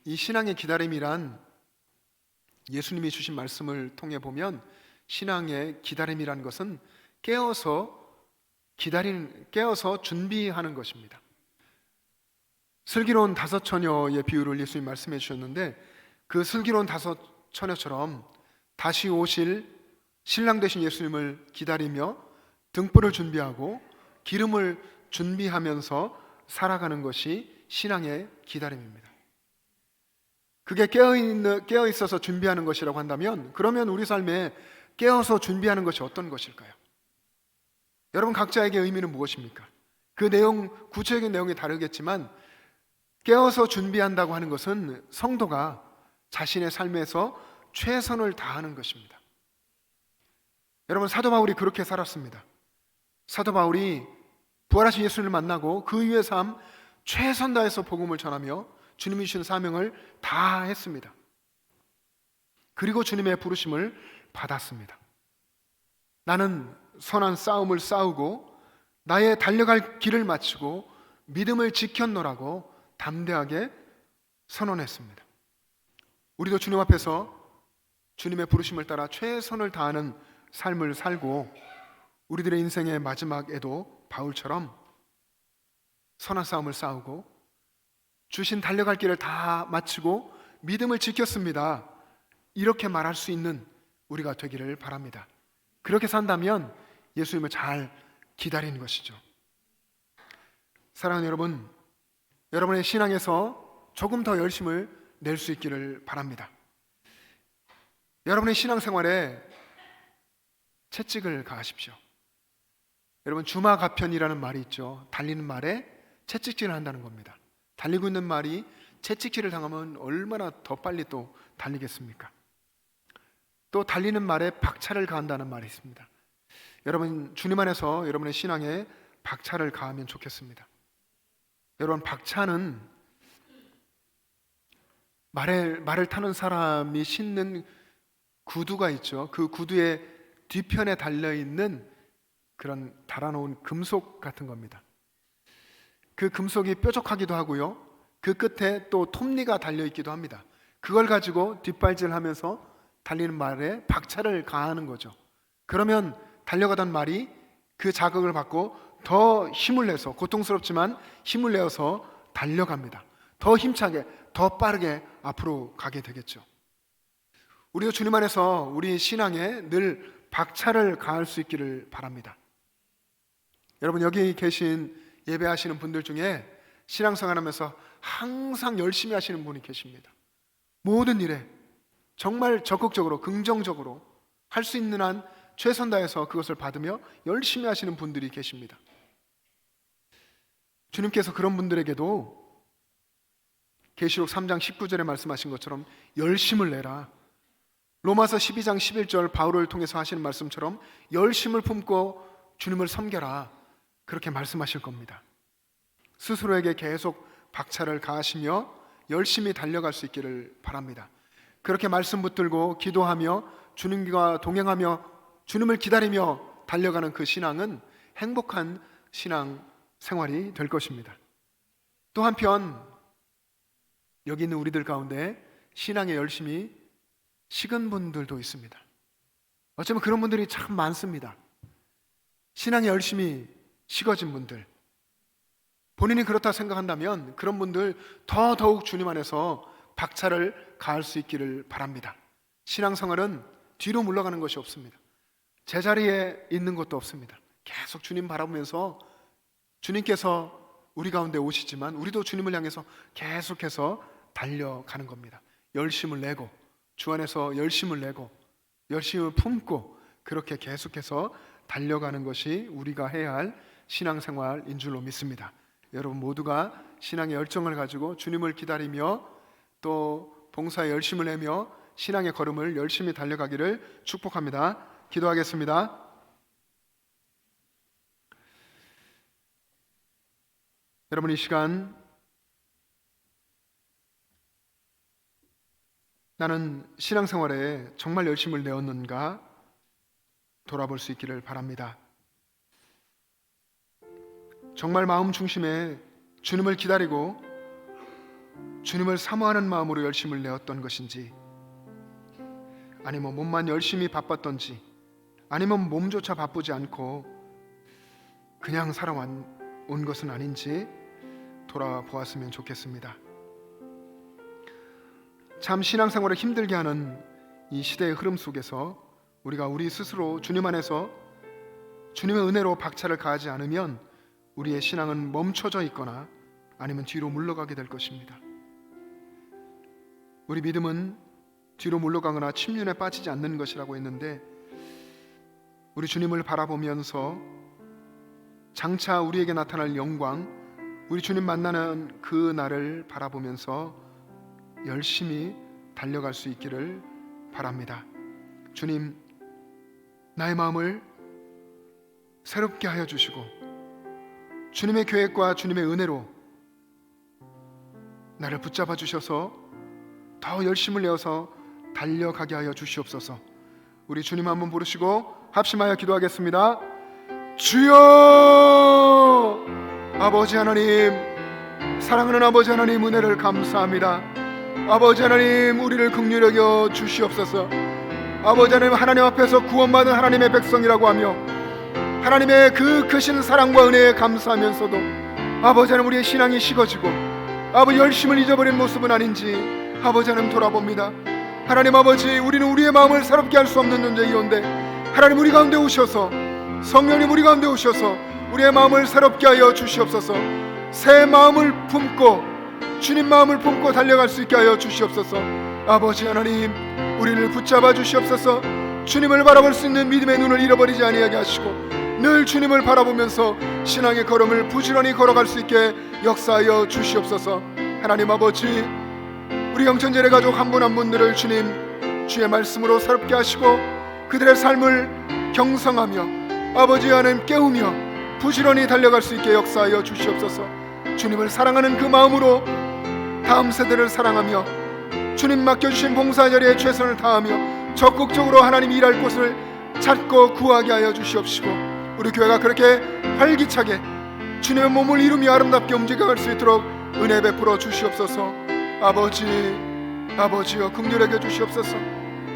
Speaker 4: 이 신앙의 기다림이란 예수님이 주신 말씀을 통해 보면 신앙의 기다림이라는 것은 깨어서 준비하는 것입니다. 슬기로운 다섯 처녀의 비유를 예수님 말씀해 주셨는데 그 슬기로운 다섯 처녀처럼 다시 오실 신랑 되신 예수님을 기다리며 등불을 준비하고 기름을 준비하면서 살아가는 것이 신앙의 기다림입니다. 그게 깨어 있어서 준비하는 것이라고 한다면 그러면 우리 삶에 깨어서 준비하는 것이 어떤 것일까요? 여러분 각자에게 의미는 무엇입니까? 그 내용, 구체적인 내용이 다르겠지만 깨어서 준비한다고 하는 것은 성도가 자신의 삶에서 최선을 다하는 것입니다. 여러분 사도 바울이 그렇게 살았습니다. 사도 바울이 부활하신 예수를 만나고 그 이후의 삶 최선 다해서 복음을 전하며 주님이 주신 사명을 다 했습니다. 그리고 주님의 부르심을 받았습니다. 나는 선한 싸움을 싸우고 나의 달려갈 길을 마치고 믿음을 지켰노라고 담대하게 선언했습니다. 우리도 주님 앞에서 주님의 부르심을 따라 최선을 다하는 삶을 살고 우리들의 인생의 마지막에도 바울처럼 선한 싸움을 싸우고 주신 달려갈 길을 다 마치고 믿음을 지켰습니다, 이렇게 말할 수 있는 우리가 되기를 바랍니다. 그렇게 산다면 예수님을 잘 기다리는 것이죠. 사랑하는 여러분, 여러분의 신앙에서 조금 더 열심을 낼 수 있기를 바랍니다. 여러분의 신앙생활에 채찍을 가하십시오. 여러분, 주마가편이라는 말이 있죠. 달리는 말에 채찍질을 한다는 겁니다. 달리고 있는 말이 채찍질을 당하면 얼마나 더 빨리 또 달리겠습니까? 또 달리는 말에 박차를 가한다는 말이 있습니다. 여러분, 주님 안에서 여러분의 신앙에 박차를 가하면 좋겠습니다. 여러분, 박차는 말을 타는 사람이 신는 구두가 있죠. 그 구두의 뒤편에 달려있는 그런 달아놓은 금속 같은 겁니다. 그 금속이 뾰족하기도 하고요, 그 끝에 또 톱니가 달려있기도 합니다. 그걸 가지고 뒷발질하면서 달리는 말에 박차를 가하는 거죠. 그러면 달려가던 말이 그 자극을 받고 더 힘을 내서, 고통스럽지만 힘을 내어서 달려갑니다. 더 힘차게, 더 빠르게 앞으로 가게 되겠죠. 우리도 주님 안에서 우리 신앙에 늘 박차를 가할 수 있기를 바랍니다. 여러분, 여기 계신 예배하시는 분들 중에 신앙생활하면서 항상 열심히 하시는 분이 계십니다. 모든 일에 정말 적극적으로, 긍정적으로 할 수 있는 한 최선 다해서 그것을 받으며 열심히 하시는 분들이 계십니다. 주님께서 그런 분들에게도 계시록 3장 19절에 말씀하신 것처럼 열심을 내라, 로마서 12장 11절 바울을 통해서 하시는 말씀처럼 열심을 품고 주님을 섬겨라, 그렇게 말씀하실 겁니다. 스스로에게 계속 박차를 가하시며 열심히 달려갈 수 있기를 바랍니다. 그렇게 말씀 붙들고 기도하며 주님과 동행하며 주님을 기다리며 달려가는 그 신앙은 행복한 신앙 생활이 될 것입니다. 또 한편 여기 있는 우리들 가운데 신앙에 열심히 식은 분들도 있습니다. 어쩌면 그런 분들이 참 많습니다. 신앙에 열심히 식어진 분들, 본인이 그렇다 생각한다면 그런 분들 더더욱 주님 안에서 박차를 가할 수 있기를 바랍니다. 신앙생활은 뒤로 물러가는 것이 없습니다. 제자리에 있는 것도 없습니다. 계속 주님 바라보면서 주님께서 우리 가운데 오시지만 우리도 주님을 향해서 계속해서 달려가는 겁니다. 열심을 내고, 주 안에서 열심을 내고 열심을 품고 그렇게 계속해서 달려가는 것이 우리가 해야 할 신앙생활인 줄로 믿습니다. 여러분 모두가 신앙의 열정을 가지고 주님을 기다리며 또 봉사에 열심을 내며 신앙의 걸음을 열심히 달려가기를 축복합니다. 기도하겠습니다. 여러분, 이 시간 나는 신앙생활에 정말 열심을 내었는가 돌아볼 수 있기를 바랍니다. 정말 마음 중심에 주님을 기다리고 주님을 사모하는 마음으로 열심을 내었던 것인지, 아니면 몸만 열심히 바빴던지, 아니면 몸조차 바쁘지 않고 그냥 살아온 것은 아닌지 돌아보았으면 좋겠습니다. 참 신앙생활을 힘들게 하는 이 시대의 흐름 속에서 우리가 우리 스스로 주님 안에서 주님의 은혜로 박차를 가하지 않으면 우리의 신앙은 멈춰져 있거나 아니면 뒤로 물러가게 될 것입니다. 우리 믿음은 뒤로 물러가거나 침륜에 빠지지 않는 것이라고 했는데, 우리 주님을 바라보면서 장차 우리에게 나타날 영광, 우리 주님 만나는 그 날을 바라보면서 열심히 달려갈 수 있기를 바랍니다. 주님, 나의 마음을 새롭게 하여 주시고 주님의 계획과 주님의 은혜로 나를 붙잡아 주셔서 더 열심을 내어서 달려가게 하여 주시옵소서. 우리 주님 한번 부르시고 합심하여 기도하겠습니다. 주여! 아버지 하나님, 사랑하는 아버지 하나님, 은혜를 감사합니다. 아버지 하나님, 우리를 긍휼히 여겨 주시옵소서. 아버지 하나님, 하나님 앞에서 구원받은 하나님의 백성이라고 하며 하나님의 그 크신 사랑과 은혜에 감사하면서도 아버지 하나님, 우리의 신앙이 식어지고 아버지 열심을 잊어버린 모습은 아닌지 아버지 하나님 돌아봅니다. 하나님 아버지, 우리는 우리의 마음을 새롭게 할 수 없는 존재이온데 하나님, 우리 가운데 오셔서, 성령님 우리 가운데 오셔서 우리의 마음을 새롭게 하여 주시옵소서. 새 마음을 품고 주님 마음을 품고 달려갈 수 있게 하여 주시옵소서. 아버지 하나님, 우리를 붙잡아 주시옵소서. 주님을 바라볼 수 있는 믿음의 눈을 잃어버리지 아니하게 하시고 늘 주님을 바라보면서 신앙의 걸음을 부지런히 걸어갈 수 있게 역사하여 주시옵소서. 하나님 아버지, 우리 영천제례 가족 한 분 한 분들을 주님 주의 말씀으로 새롭게 하시고 그들의 삶을 경성하며 아버지 하나님 깨우며 부지런히 달려갈 수 있게 역사하여 주시옵소서. 주님을 사랑하는 그 마음으로 다음 세대를 사랑하며 주님 맡겨주신 봉사 자리에 최선을 다하며 적극적으로 하나님 일할 곳을 찾고 구하게 하여 주시옵시고 우리 교회가 그렇게 활기차게 주님의 몸을 이루며 아름답게 움직여갈 수 있도록 은혜 베풀어 주시옵소서. 아버지여 긍휼히 여겨 주시옵소서.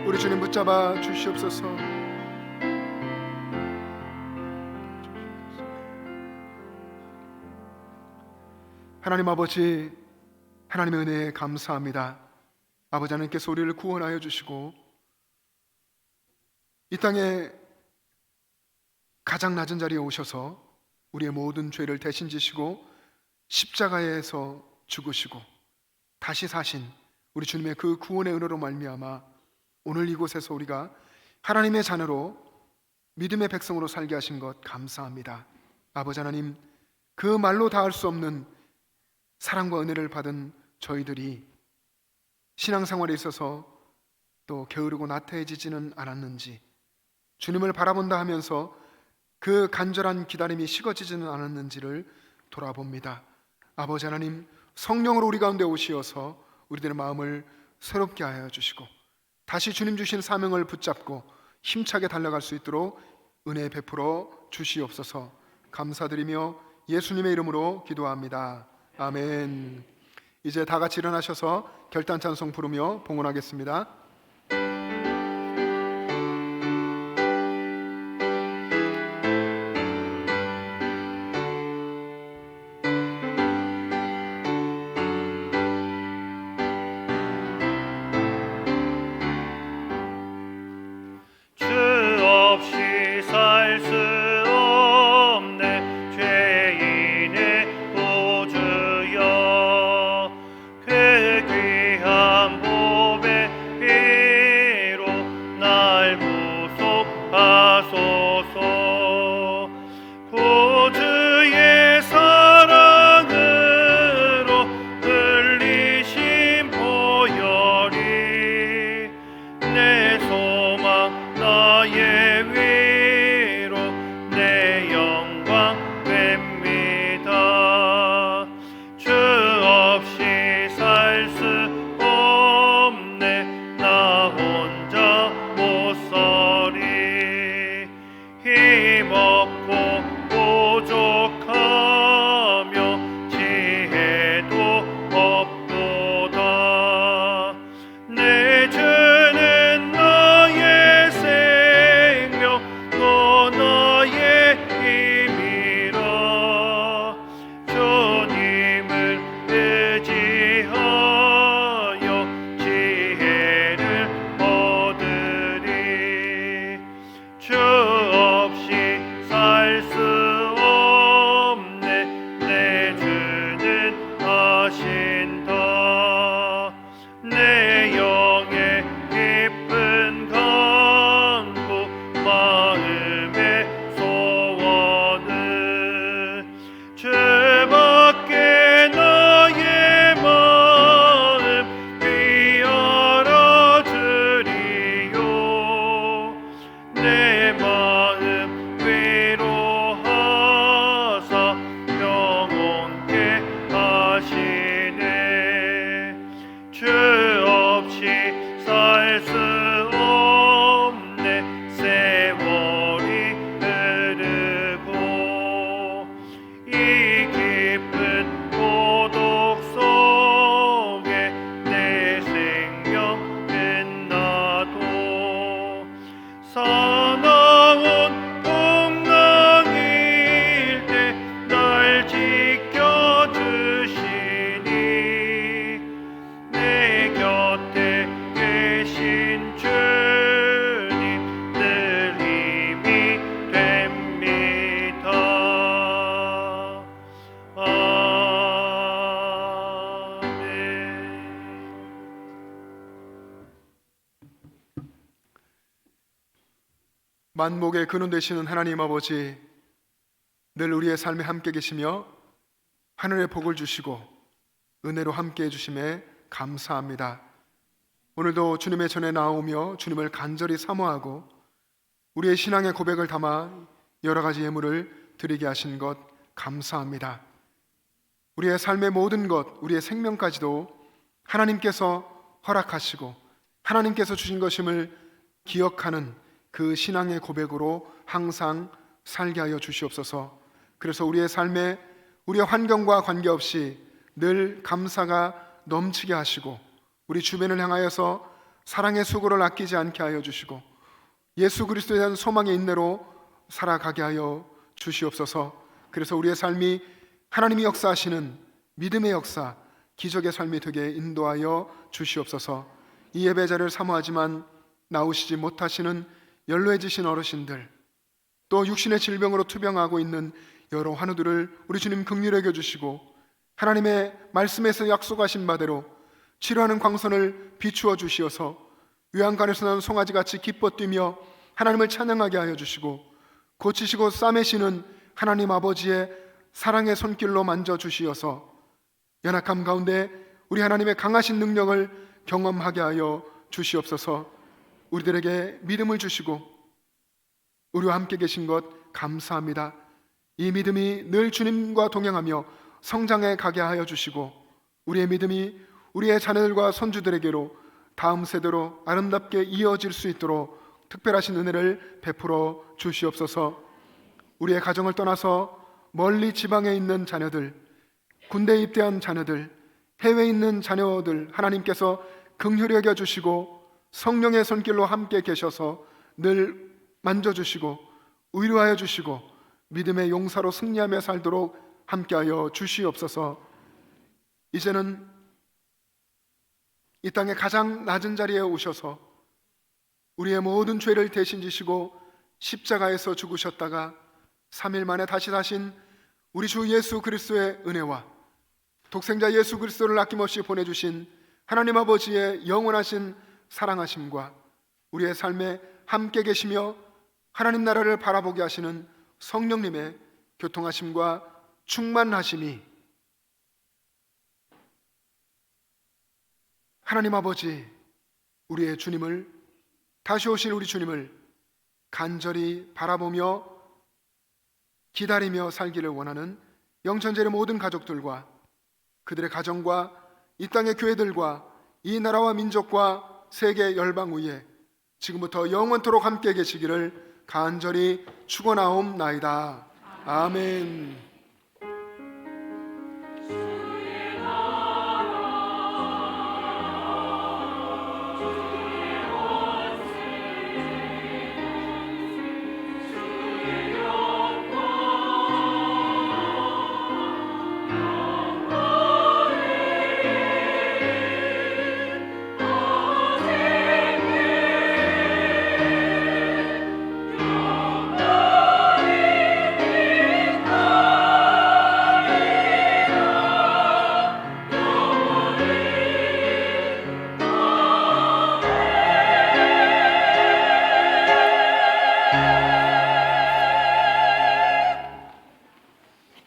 Speaker 4: 우리 주님 붙잡아 주시옵소서. 하나님 아버지, 하나님의 은혜에 감사합니다. 아버지 하나님께서 우리를 구원하여 주시고 이 땅에 가장 낮은 자리에 오셔서 우리의 모든 죄를 대신 지시고 십자가에서 죽으시고 다시 사신 우리 주님의 그 구원의 은혜로 말미암아 오늘 이곳에서 우리가 하나님의 자녀로 믿음의 백성으로 살게 하신 것 감사합니다. 아버지 하나님, 그 말로 다 할 수 없는 사랑과 은혜를 받은 저희들이 신앙생활에 있어서 또 게으르고 나태해지지는 않았는지, 주님을 바라본다 하면서 그 간절한 기다림이 식어지지는 않았는지를 돌아봅니다. 아버지 하나님, 성령으로 우리 가운데 오시어서 우리들의 마음을 새롭게 하여 주시고 다시 주님 주신 사명을 붙잡고 힘차게 달려갈 수 있도록 은혜 베풀어 주시옵소서. 감사드리며 예수님의 이름으로 기도합니다. 아멘. 이제 다 같이 일어나셔서 결단 찬송 부르며 봉헌하겠습니다.
Speaker 2: 주 없이 살 수 없네 죄인의 구주여, 그 귀한 보배
Speaker 4: 만복의 근원 되시는 하나님 아버지, 늘 우리의 삶에 함께 계시며 하늘의 복을 주시고 은혜로 함께 해주심에 감사합니다. 오늘도 주님의 전에 나오며 주님을 간절히 사모하고 우리의 신앙의 고백을 담아 여러 가지 예물을 드리게 하신 것 감사합니다. 우리의 삶의 모든 것, 우리의 생명까지도 하나님께서 허락하시고 하나님께서 주신 것임을 기억하는 그 신앙의 고백으로 항상 살게 하여 주시옵소서. 그래서 우리의 삶에 우리의 환경과 관계없이 늘 감사가 넘치게 하시고 우리 주변을 향하여서 사랑의 수고를 아끼지 않게 하여 주시고 예수 그리스도에 대한 소망의 인내로 살아가게 하여 주시옵소서. 그래서 우리의 삶이 하나님이 역사하시는 믿음의 역사, 기적의 삶이 되게 인도하여 주시옵소서. 이 예배자를 사모하지만 나오시지 못하시는 연로해지신 어르신들, 또 육신의 질병으로 투병하고 있는 여러 환우들을 우리 주님 긍휼히 여겨주시고 하나님의 말씀에서 약속하신 바대로 치료하는 광선을 비추어 주시어서 요양간에서 난 송아지같이 기뻐 뛰며 하나님을 찬양하게 하여 주시고 고치시고 싸매시는 하나님 아버지의 사랑의 손길로 만져주시어서 연약함 가운데 우리 하나님의 강하신 능력을 경험하게 하여 주시옵소서. 우리들에게 믿음을 주시고 우리와 함께 계신 것 감사합니다. 이 믿음이 늘 주님과 동행하며 성장해 가게 하여 주시고 우리의 믿음이 우리의 자녀들과 손주들에게로 다음 세대로 아름답게 이어질 수 있도록 특별하신 은혜를 베풀어 주시옵소서. 우리의 가정을 떠나서 멀리 지방에 있는 자녀들, 군대에 입대한 자녀들, 해외에 있는 자녀들 하나님께서 긍휼히 여겨주시고 성령의 손길로 함께 계셔서 늘 만져주시고 위로하여 주시고 믿음의 용사로 승리하며 살도록 함께하여 주시옵소서. 이제는 이 땅의 가장 낮은 자리에 오셔서 우리의 모든 죄를 대신 지시고 십자가에서 죽으셨다가 3일 만에 다시 사신 우리 주 예수 그리스도의 은혜와 독생자 예수 그리스도를 아낌없이 보내주신 하나님 아버지의 영원하신 사랑하심과 우리의 삶에 함께 계시며 하나님 나라를 바라보게 하시는 성령님의 교통하심과 충만하심이 하나님 아버지, 우리의 주님을, 다시 오실 우리 주님을 간절히 바라보며 기다리며 살기를 원하는 영천제의 모든 가족들과 그들의 가정과 이 땅의 교회들과 이 나라와 민족과 세계 열방 위에 지금부터 영원토록 함께 계시기를 간절히 축원하옵나이다. 아멘.